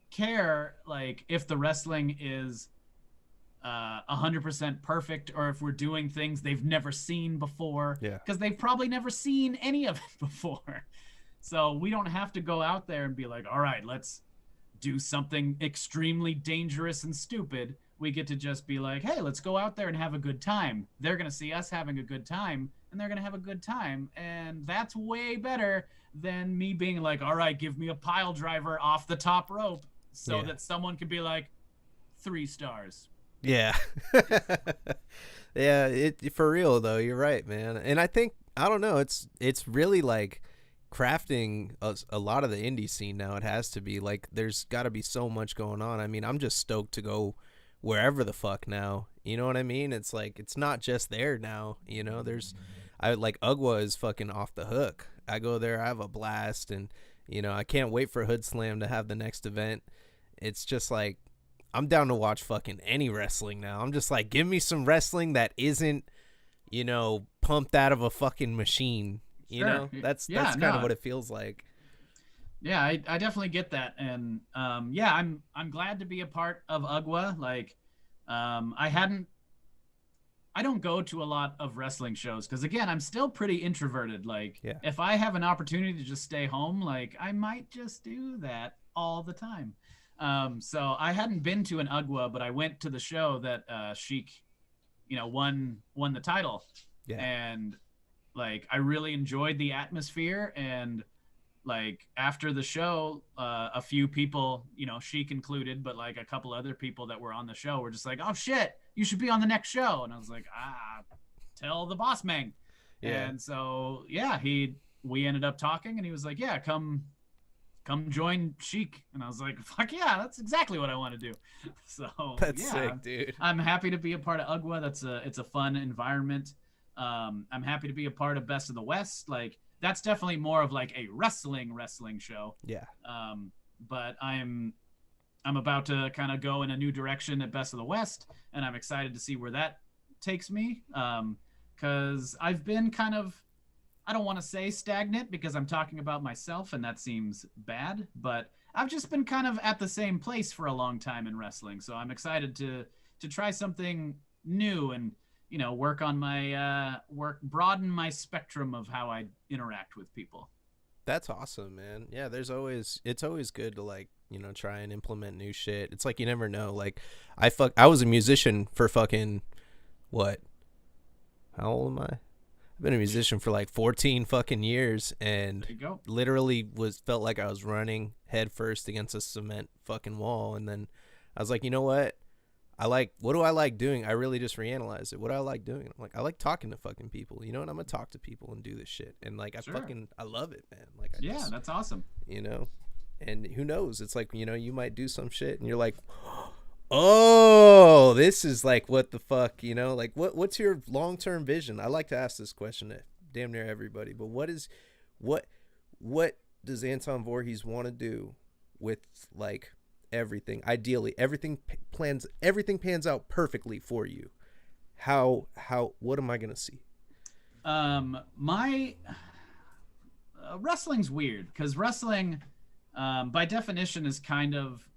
care like if the wrestling is 100% perfect, or if we're doing things they've never seen before, Yeah. because they've probably never seen any of it before. So we don't have to go out there and be like, "All right, let's do something extremely dangerous and stupid." We get to just be like, "Hey, let's go out there and have a good time." They're going to see us having a good time, and they're going to have a good time. And that's way better than me being like, "All right, give me a pile driver off the top rope," so Yeah. that someone could be like, 3 stars. Yeah. Yeah, it for real though, you're right, man. And I think I don't know, it's really like crafting a lot of the indie scene now. It has to be like there's got to be so much going on. I mean, I'm just stoked to go wherever the fuck now. You know what I mean? It's like it's not just there now, There's I like Ugwa is fucking off the hook. I go there, I have a blast, and I can't wait for Hood Slam to have the next event. It's just like I'm down to watch fucking any wrestling now. I'm just like, give me some wrestling that isn't, pumped out of a fucking machine. Sure. That's Yeah, kind of no. what it feels like. Yeah, I definitely get that. And yeah, I'm glad to be a part of UGWA. Like, I don't go to a lot of wrestling shows because, again, I'm still pretty introverted. Like, Yeah. if I have an opportunity to just stay home, like I might just do that all the time. So I hadn't been to an UGWA, but I went to the show that Sheik, won the title. Yeah. And like I really enjoyed the atmosphere. And like after the show, a few people, Sheik included, but like a couple other people that were on the show were just like, "Oh shit, you should be on the next show." And I was like, tell the boss man. Yeah. And so yeah, we ended up talking, and he was like, "Yeah, come join Sheik." And I was like, "Fuck yeah, that's exactly what I want to do." So That's yeah, sick, dude. I'm happy to be a part of UGWA. It's a fun environment. I'm happy to be a part of Best of the West. Like that's definitely more of like a wrestling show. Yeah. But I'm about to kind of go in a new direction at Best of the West, and I'm excited to see where that takes me. Because I've been kind of, I don't want to say stagnant because I'm talking about myself and that seems bad, but I've just been kind of at the same place for a long time in wrestling. So I'm excited to try something new and work on my broaden my spectrum of how I interact with people. That's awesome, man. Yeah, it's always good to like, try and implement new shit. It's like you never know. Like I was a musician for fucking what? How old am I? I've been a musician for like 14 fucking years and There you go. literally felt like I was running headfirst against a cement fucking wall, and then I was like, "You know what? What do I like doing?" I really just reanalyzed it. What do I like doing? I'm like, I like talking to fucking people. You know what? I'm gonna talk to people and do this shit. And like Sure. I love it, man. Like I Yeah, just that's awesome. you know, and who knows? It's like, you might do some shit and you're like, oh, this is like what the fuck, like what's your long-term vision? I like to ask this question to damn near everybody, but what what does Anton Voorhees want to do with like everything? Ideally, everything pans out perfectly for you. How what am I going to see? My wrestling's weird because wrestling, by definition, is kind of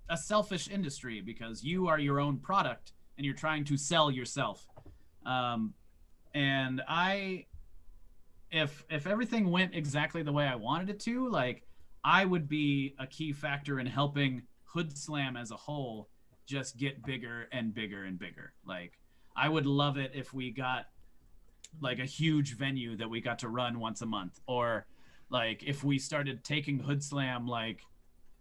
a selfish industry because you are your own product and you're trying to sell yourself. Um, and if everything went exactly the way I wanted it to, like I would be a key factor in helping Hood Slam as a whole just get bigger and bigger and bigger. Like I would love it if we got like a huge venue that we got to run once a month, or like if we started taking Hood Slam like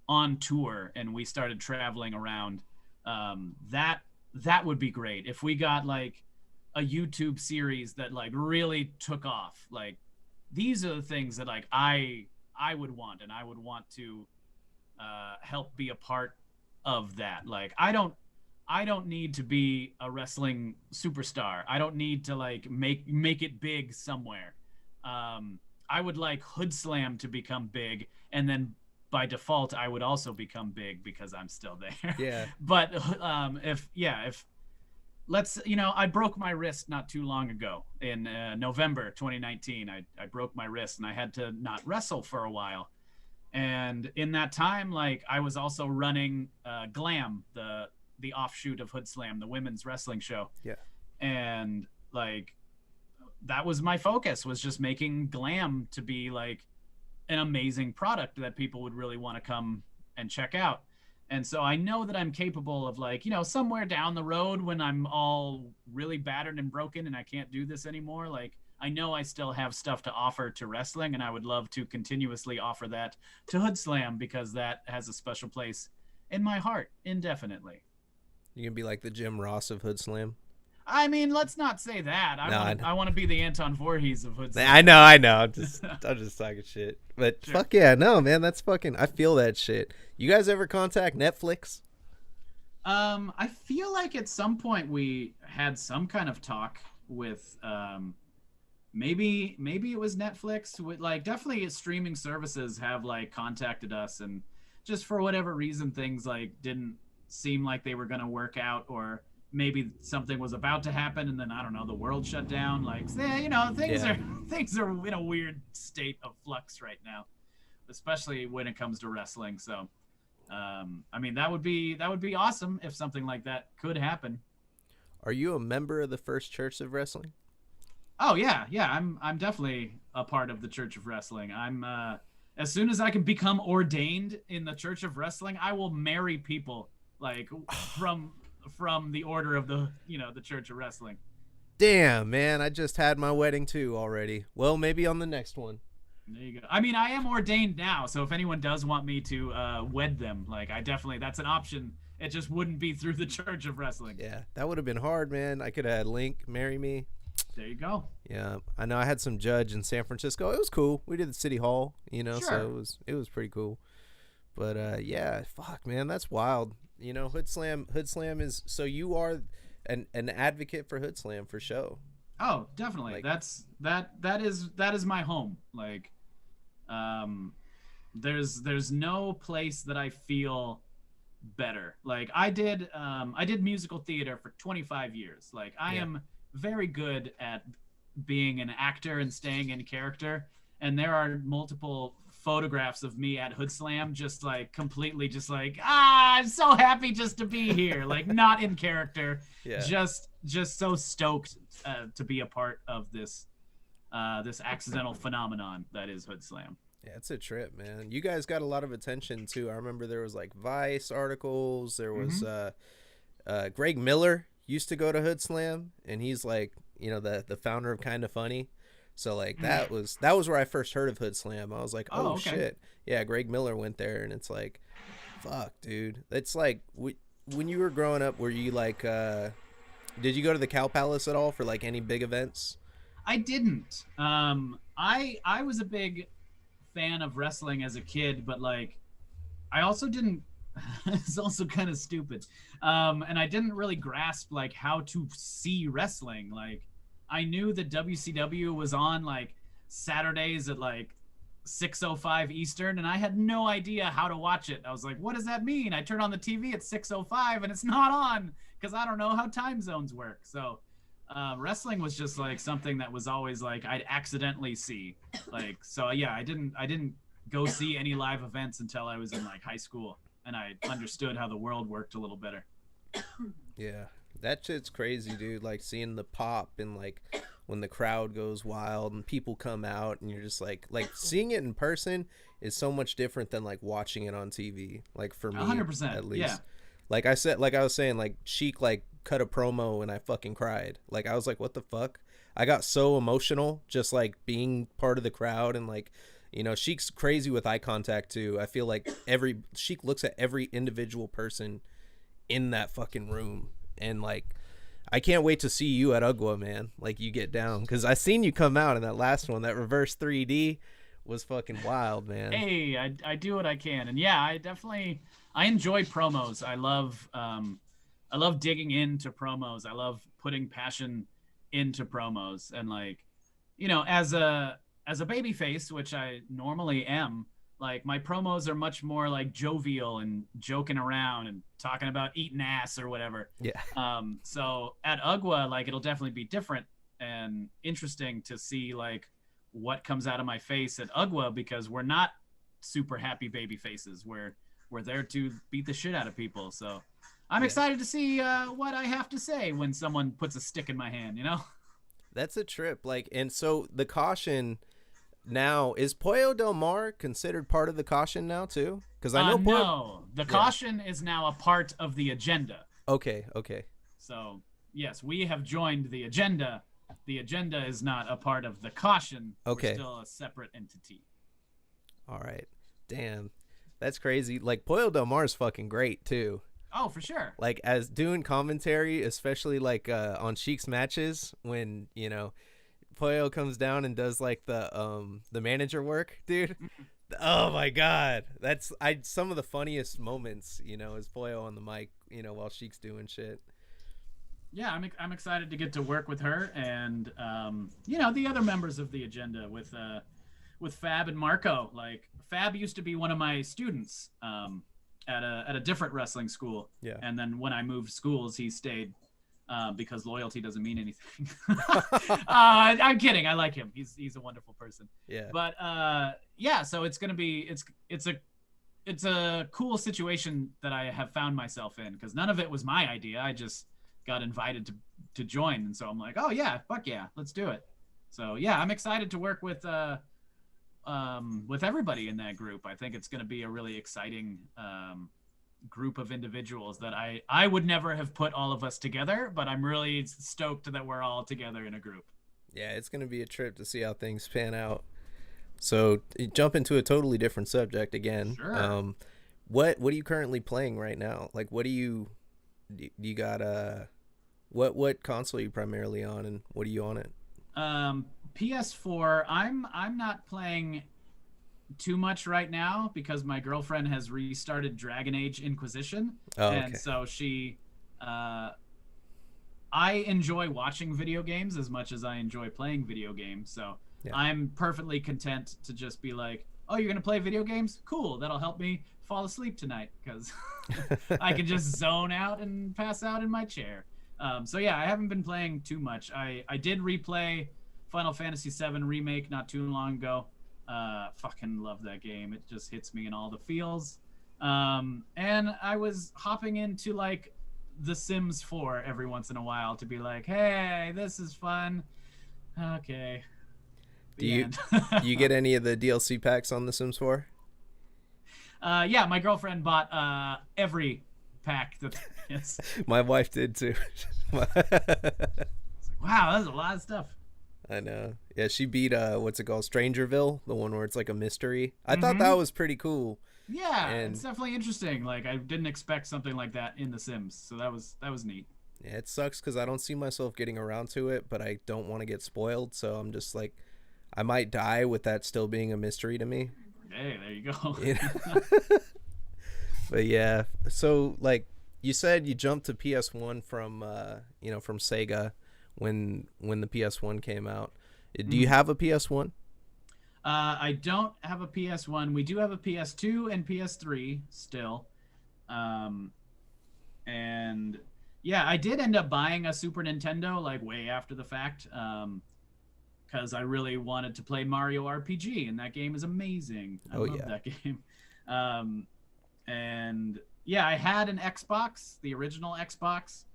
on tour and we started traveling around. That would be great if we got like a YouTube series that like really took off. Like these are the things that like I would want, and I would want to help be a part of that. Like I don't need to be a wrestling superstar. I don't need to like make it big somewhere. I would like Hood Slam to become big, and then by default I would also become big because I'm still there. Yeah. But if let's I broke my wrist not too long ago in November 2019. I broke my wrist and I had to not wrestle for a while. And in that time, like I was also running Glam, the offshoot of Hood Slam, the women's wrestling show. Yeah. And like that was my focus, was just making Glam to be like an amazing product that people would really want to come and check out. And so I know that I'm capable of like, somewhere down the road when I'm all really battered and broken and I can't do this anymore, like I know I still have stuff to offer to wrestling, and I would love to continuously offer that to Hood Slam because that has a special place in my heart indefinitely. You can be like the Jim Ross of Hood Slam. I mean, let's not say that. No, I want to be the Anton Voorhees of Hood Slam. I know. I'm just talking shit. But Sure. fuck yeah, no, man, that's fucking. I feel that shit. You guys ever contact Netflix? I feel like at some point we had some kind of talk with maybe it was Netflix. With like definitely streaming services have like contacted us, and just for whatever reason things like didn't seem like they were going to work out, or maybe something was about to happen and then I don't know, the world shut down. Like things Yeah. are things are in a weird state of flux right now, especially when it comes to wrestling. So I mean that would be awesome if something like that could happen. Are you a member of the First Church of Wrestling? Oh yeah, I'm definitely a part of the Church of Wrestling. I'm as soon as I can become ordained in the Church of Wrestling, I will marry people like from the order of the Church of Wrestling. Damn, man, I just had my wedding too already. Well, maybe on the next one. There you go. I mean, I am ordained now, so if anyone does want me to wed them, like I definitely, that's an option. It just wouldn't be through the Church of Wrestling. Yeah, that would have been hard, man. I could have had Link marry me. There you go. Yeah, I know. I had some judge in San Francisco. It was cool. We did the city hall, Sure. so it was pretty cool. But yeah, fuck, man, that's wild. Hood Slam is, so you are an advocate for Hood Slam for show. Oh, definitely. Like, that is my home. Like, there's no place that I feel better. Like I did musical theater for 25 years. Like I Yeah. am very good at being an actor and staying in character. And there are multiple photographs of me at Hood Slam, just like completely just like, I'm so happy just to be here. Like not in character, Yeah. just so stoked to be a part of this this accidental phenomenon that is Hood Slam. Yeah, it's a trip, man. You guys got a lot of attention too. I remember there was like Vice articles. There was Mm-hmm. Greg Miller used to go to Hood Slam, and he's like, the founder of Kind of Funny. So like that was where I first heard of Hood Slam. I was like, Oh, oh okay. shit, yeah, Greg Miller went there, and it's like, fuck, dude. It's like when you were growing up, were you like, did you go to the Cow Palace at all for like any big events? I didn't. I was a big fan of wrestling as a kid, but like I also didn't. It's also kind of stupid, and I didn't really grasp like how to see wrestling. Like I knew that WCW was on like Saturdays at like 6:05 Eastern, and I had no idea how to watch it. I was like, "What does that mean?" I turn on the TV at 6:05, and it's not on because I don't know how time zones work. So wrestling was just like something that was always like I'd accidentally see. Like so, yeah, I didn't go see any live events until I was in like high school, and I understood how the world worked a little better. Yeah, that shit's crazy, dude. Like seeing the pop and like when the crowd goes wild and people come out and you're just like seeing it in person is so much different than like watching it on TV. Like for me, 100%. at Yeah. least. Like I was saying, like Sheik like cut a promo and I fucking cried. Like I was like, what the fuck? I got so emotional just like being part of the crowd and like. Sheik's crazy with eye contact too. I feel like every Sheik looks at every individual person in that fucking room, and like I can't wait to see you at Ugwa, man. Like you get down because I seen you come out in that last one. That reverse 3D was fucking wild, man. Hey, I do what I can, and yeah, I enjoy promos. I love digging into promos. I love putting passion into promos, and like as a baby face, which I normally am, like my promos are much more like jovial and joking around and talking about eating ass or whatever. Yeah, So at Ugwa, like it'll definitely be different and interesting to see like what comes out of my face at Ugwa because we're not super happy baby faces. We're there to beat the shit out of people. So I'm yeah. excited to see what I have to say when someone puts a stick in my hand. You know. That's a trip. Like, and so the caution now is Pollo Del Mar considered part of the caution now too? Because I know Pollo. No, the Yeah. caution is now a part of the agenda. Okay. Okay. So, yes, we have joined the agenda. The agenda is not a part of the caution. We're Okay. still a separate entity. All right. Damn. That's crazy. Like Pollo Del Mar is fucking great too. Oh, for sure. Like as doing commentary, especially like on Sheik's matches when Pollo comes down and does like the manager work, dude. Oh my god, that's I some of the funniest moments. Is Pollo on the mic, while Sheik's doing shit. Yeah, I'm excited to get to work with her and the other members of the agenda with Fab and Marco. Like Fab used to be one of my students at a different wrestling school, Yeah. and then when I moved schools, he stayed because loyalty doesn't mean anything. I'm kidding. I like him. He's a wonderful person. Yeah. But yeah, so it's gonna be it's a cool situation that I have found myself in because none of it was my idea. I just got invited to join, and so I'm like, oh yeah, fuck yeah, let's do it. So yeah, I'm excited to work with everybody in that group. I think it's going to be a really exciting group of individuals that I would never have put all of us together, but I'm really stoked that we're all together in a group. Yeah, it's gonna be a trip to see how things pan out. So jump into a totally different subject again. Sure. What are you currently playing right now? Like, what do you got? What console are you primarily on, and what are you on it? PS4. I'm not playing too much right now because my girlfriend has restarted Dragon Age Inquisition, Oh, and okay. so she. I enjoy watching video games as much as I enjoy playing video games, so Yeah. I'm perfectly content to just be like, "Oh, you're gonna play video games? Cool. That'll help me fall asleep tonight because I can just zone out and pass out in my chair." So yeah, I haven't been playing too much. I did replay Final Fantasy VII Remake not too long ago. Fucking love that game. It just hits me in all the feels. And I was hopping into like The Sims 4 every once in a while to be like, hey, this is fun. Okay. Do The you end. do you get any of the DLC packs on The Sims 4? Yeah, my girlfriend bought every pack that there is. My wife did too. It's like, wow, that's a lot of stuff. I know. Yeah, she beat what's it called? Strangerville, the one where it's like a mystery. I thought Mm-hmm. that was pretty cool. Yeah, it's And definitely interesting. Like I didn't expect something like that in The Sims, so that was neat. yeah, it sucks cuz I don't see myself getting around to it, but I don't want to get spoiled, so I'm just like I might die with that still being a mystery to me. Hey, there you go. You know? But yeah, so like you said you jumped to PS1 from from Sega when the PS1 came out. Do you Mhm. have a PS1? I don't have a PS1. We do have a PS2 and PS3 still. Um, and yeah, I did end up buying a Super Nintendo like way after the fact. Because I really wanted to play Mario RPG, and that game is amazing. I Oh love yeah. that game. Um, and yeah, I had an Xbox, the original Xbox,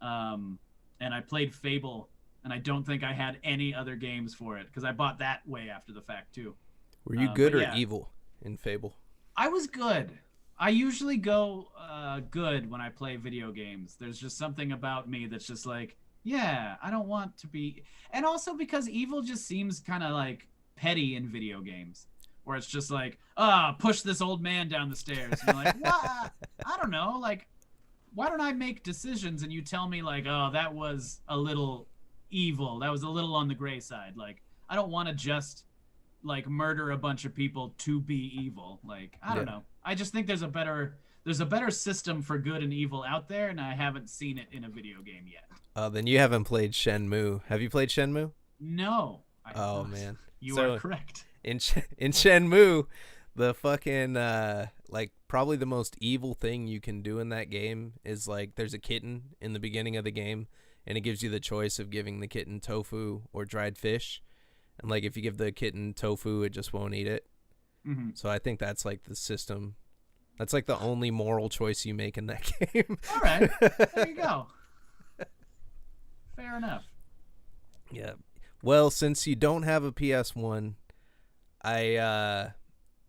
um, and I played Fable, and I don't think I had any other games for it because I bought that way after the fact too. Were you But good or yeah, evil in Fable? I was good. I usually go good when I play video games. There's just something about me that's just like, yeah, I don't want to be. And also because evil just seems kind of like petty in video games, where it's just like, push this old man down the stairs. And you're like, what? I don't know. Like, why don't I make decisions and you tell me, like, oh, that was a little evil. That was a little on the gray side. Like, I don't want to just like murder a bunch of people to be evil. Like, I don't Yeah. know. I just think there's a better system for good and evil out there, and I haven't seen it in a video game yet. Then you haven't played Shenmue. Have you played Shenmue? No, I have Oh not. man. You are So correct. in Shenmue, the fucking like probably the most evil thing you can do in that game is like there's a kitten in the beginning of the game and it gives you the choice of giving the kitten tofu or dried fish. And like if you give the kitten tofu, it just won't eat it. Hmm. So I think that's like the system. That's like the only moral choice you make in that game. All right, there you go. Fair enough. Yeah. Well, since you don't have a PS1, I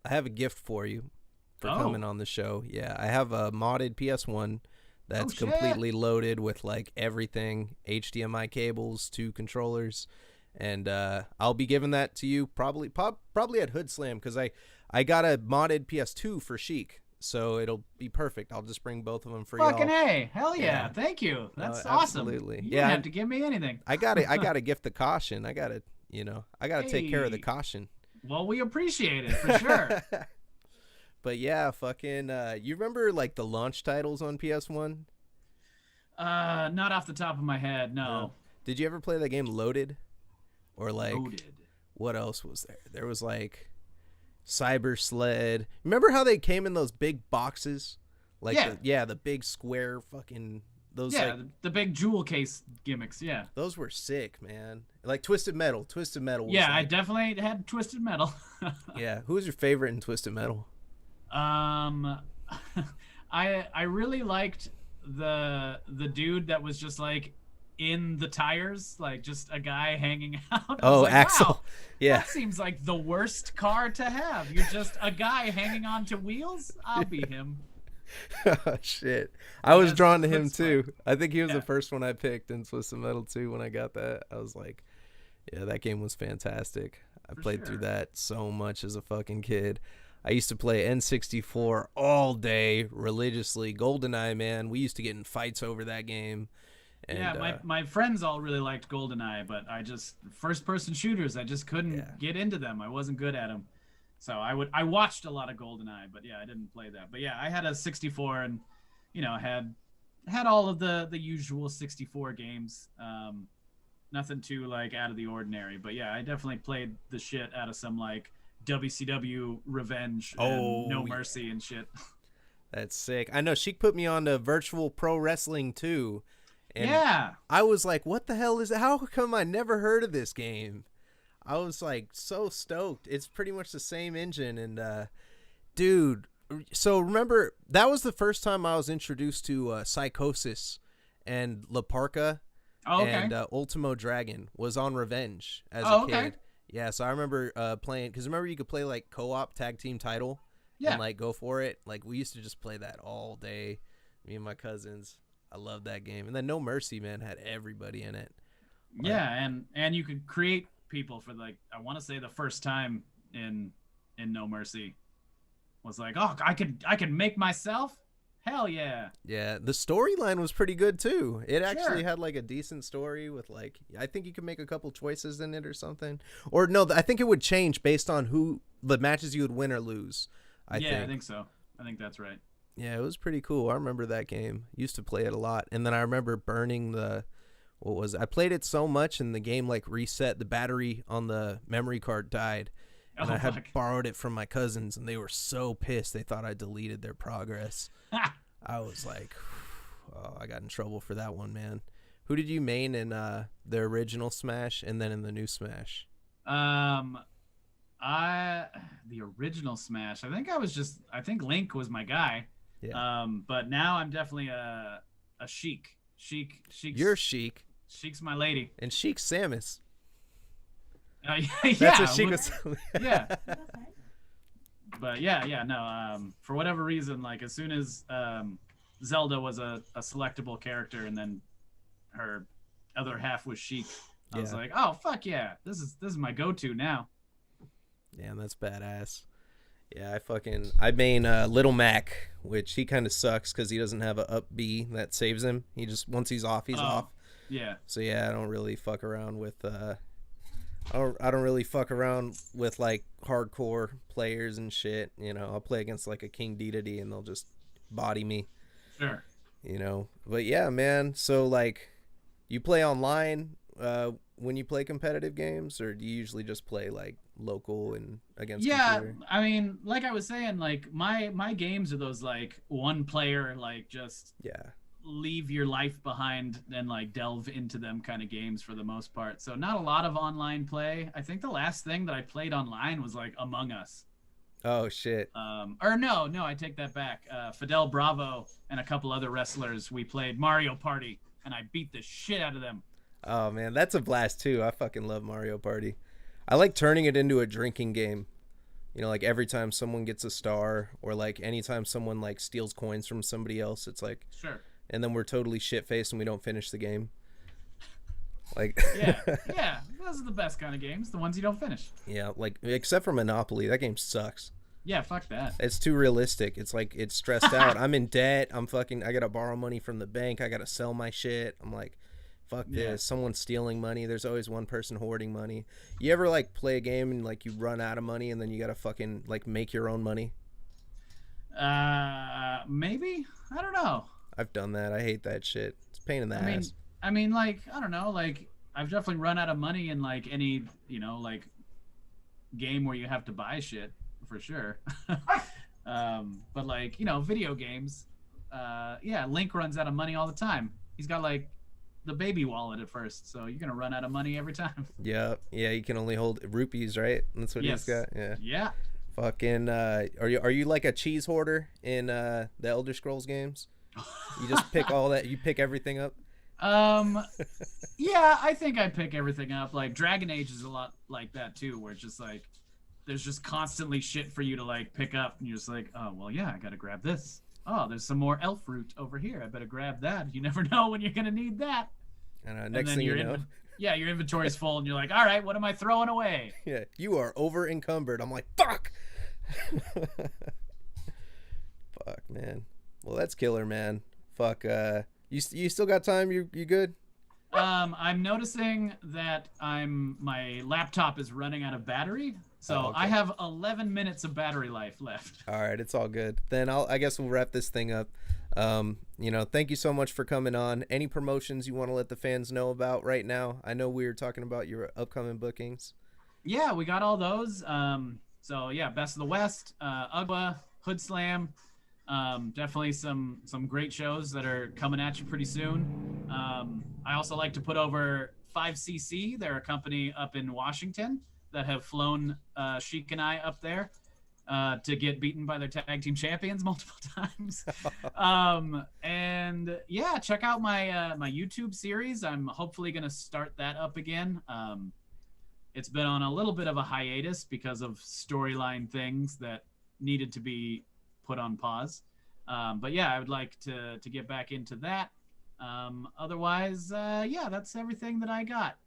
have a gift for you for Oh, coming on the show. Yeah, I have a modded PS1 oh that's shit. completely loaded with like everything, HDMI cables, 2 controllers, and I'll be giving that to you probably at Hood Slam because I got a modded PS2 for Chic, so it'll be perfect. I'll just bring both of them for Fucking y'all. A. Hell yeah. Yeah, Thank you. no, That's awesome. absolutely. You didn't Yeah, have to give me anything. I got to gift the caution. I gotta take care of the Hey. caution. Well, we appreciate it for sure. But yeah, fucking you remember like the launch titles on PS1? Not off the top of my head, No. no. Did you ever play that game Loaded? Or like Loaded. what else was there? There was like Cyber Sled. Remember how they came in those big boxes? Like Yeah. the big square fucking those Yeah, like the big jewel case gimmicks. Yeah. those were sick, man. Like Twisted Metal. Twisted Metal was Yeah, I like definitely had Twisted Metal. yeah. Who was your favorite in Twisted Metal? um, I really liked the dude that was just like in the tires, like just a guy hanging out. I was Oh, like, Axel. wow, Yeah. that seems like the worst car to have. You're just a guy hanging on to wheels. I'll be him. Oh, shit. I was That's drawn to him too. fun. I think he was Yeah, the first one I picked in Twisted Metal 2 when I got that. I was like, yeah, that game was fantastic. I for played through sure. that so much as a fucking kid. I used to play N64 all day religiously. GoldenEye, man. We used to get in fights over that game. Yeah, And my friends all really liked GoldenEye, but I just first person shooters, I just yeah. couldn't get into them. I wasn't good at them. So I watched a lot of GoldenEye, but yeah, I didn't play that. But yeah, I had a 64 and had all of the usual 64 games. Nothing too like out of the ordinary, but yeah, I definitely played the shit out of some like WCW Revenge and No Oh, Mercy and shit. that's sick. I know she put me on to Virtual Pro Wrestling too. And Yeah. I was like, what the hell is it? How come I never heard of this game? I was like so stoked. It's pretty much the same engine. And dude, so remember, that was the first time I was introduced to Psychosis and La Parka Oh, okay. and Ultimo Dragon was on Revenge as a Oh, kid. okay. Yeah, so I remember playing because remember you could play like co-op tag team title and Yeah. like go for it. Like we used to just play that all day, me and my cousins. I love that game. And then No Mercy, man, had everybody in it. Like, Yeah, and you could create people for like I want to say the first time in No Mercy was like, oh, I could make myself. Hell yeah. yeah, the storyline was pretty good too. It actually Sure. had like a decent story with like I think you could make a couple choices in it or something. Or no, I think it would change based on who the matches you would win or lose. I Yeah, I think. think so. I think that's right. Yeah, it was pretty cool. I remember that game. Used to play it a lot. And then I remember burning the what was it? I played it so much and the game like reset, the battery on the memory card died. And I Oh had fuck. borrowed it from my cousins and they were so pissed they thought I deleted their progress. I was like, oh, I got in trouble for that one, man. Who did you main in the original Smash and then in the new Smash? um I the original Smash. I think Link was my guy. Yeah. But now I'm definitely a Sheik. You're Sheik Sheik's my lady. and Sheik Samus. Yeah, That's what Sheik was. yeah. But yeah, no. For whatever reason, like as soon as Zelda was a selectable character, and then her other half was Sheik, I was Yeah. like, oh fuck yeah, this is my go-to now. Damn, that's badass. Yeah, I main Little Mac, which he kind of sucks because he doesn't have a up B that saves him. He just once he's off, he's off. Yeah. So yeah, I don't really fuck around with I don't really fuck around with like hardcore players and shit. You know, I'll play against like a King Dedede and they'll just body me. Sure. You know, but yeah, man. So like, you play online when you play competitive games, or do you usually just play like local and against Yeah, computer? I mean, like I was saying, like my games are those like one player, like just Yeah. leave your life behind and like delve into them kind of games for the most part. So not a lot of online play. I think the last thing that I played online was like Among Us. Oh shit. Or no, I take that back. Fidel Bravo and a couple other wrestlers, we played Mario Party, and I beat the shit out of them. Oh man, that's a blast too. I fucking love Mario Party. I like turning it into a drinking game. You know, like every time someone gets a star, or like anytime someone like steals coins from somebody else, it's like, Sure. and then we're totally shit faced and we don't finish the game. Like, Yeah, yeah, those are the best kind of games, the ones you don't finish. yeah, like except for Monopoly, that game sucks. Yeah, fuck that. It's too realistic. It's like it's stressed out. I'm in debt. I gotta borrow money from the bank. I gotta sell my shit. I'm like, fuck this. Yeah. Someone's stealing money. There's always one person hoarding money. You ever like play a game and like you run out of money and then you gotta fucking like make your own money? Maybe, I don't know. I've done that. I hate that shit. It's a pain in the I mean, ass. like I don't know, like I've definitely run out of money in like any, like game where you have to buy shit for sure. But like video games, yeah, Link runs out of money all the time. He's got like the baby wallet at first, so you're gonna run out of money every time. Yeah, yeah. You can only hold rupees, right? That's what Yes. he's got. Yeah. Yeah. Fucking. Are you like a cheese hoarder in the Elder Scrolls games? You just pick all that. You pick everything up. Yeah, I think I pick everything up. Like Dragon Age is a lot like that too, where it's just like there's just constantly shit for you to like pick up, and you're just like, oh well, yeah, I gotta grab this. Oh, there's some more elf fruit over here. I better grab that. You never know when you're gonna need that. And And next then thing you your know, yeah, your inventory is full, and you're like, all right, what am I throwing away? yeah, you are over encumbered. I'm like, fuck. Fuck, man. Well, that's killer, man. Fuck. You still got time? You good? I'm noticing that my laptop is running out of battery, so Oh, okay. I have 11 minutes of battery life left. All right, it's all good. Then I guess we'll wrap this thing up. Thank you so much for coming on. Any promotions you want to let the fans know about right now? I know we were talking about your upcoming bookings. Yeah, we got all those. So yeah, Best of the West, UGWA, Hood Slam, definitely some great shows that are coming at you pretty soon. I also like to put over 5cc. They're a company up in Washington that have flown Sheik and I up there to get beaten by their tag team champions multiple times. And yeah, check out my my YouTube series. I'm hopefully gonna start that up again. It's been on a little bit of a hiatus because of storyline things that needed to be put on pause. But yeah, I would like to get back into that. Otherwise, yeah, that's everything that I got.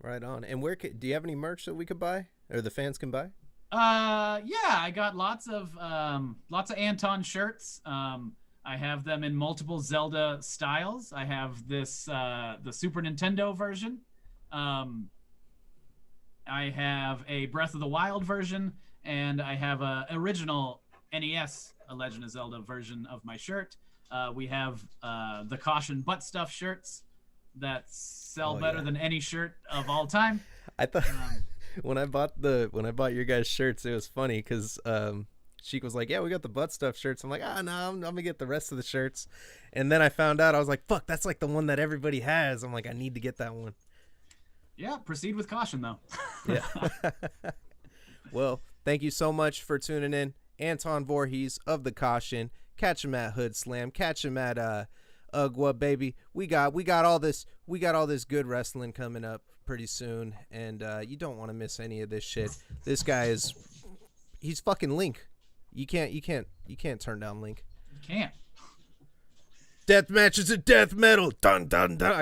Right on. And do you have any merch that we could buy or the fans can buy? Yeah, I got lots of Anton shirts. I have them in multiple Zelda styles. I have this the Super Nintendo version. Um, I have a Breath of the Wild version, and I have a original NES A Legend of Zelda version of my shirt. We have the Caution Butt Stuff shirts that sell Oh better yeah. than any shirt of all time. I thought Um, when I bought your guys' shirts, it was funny because Sheik was like, "Yeah, we got the butt stuff shirts." I'm like, "Ah, no, I'm gonna get the rest of the shirts." And then I found out I was like, "Fuck, that's like the one that everybody has." I'm like, "I need to get that one." yeah, proceed with caution though. Yeah. Well, thank you so much for tuning in, Anton Voorhees of the Caution. Catch him at Hood Slam. Catch him at Ugwa, baby. We got all this good wrestling coming up pretty soon, and you don't want to miss any of this shit. This guy he's fucking Link. You can't turn down Link. You can't. Death matches and death metal. Dun dun dun.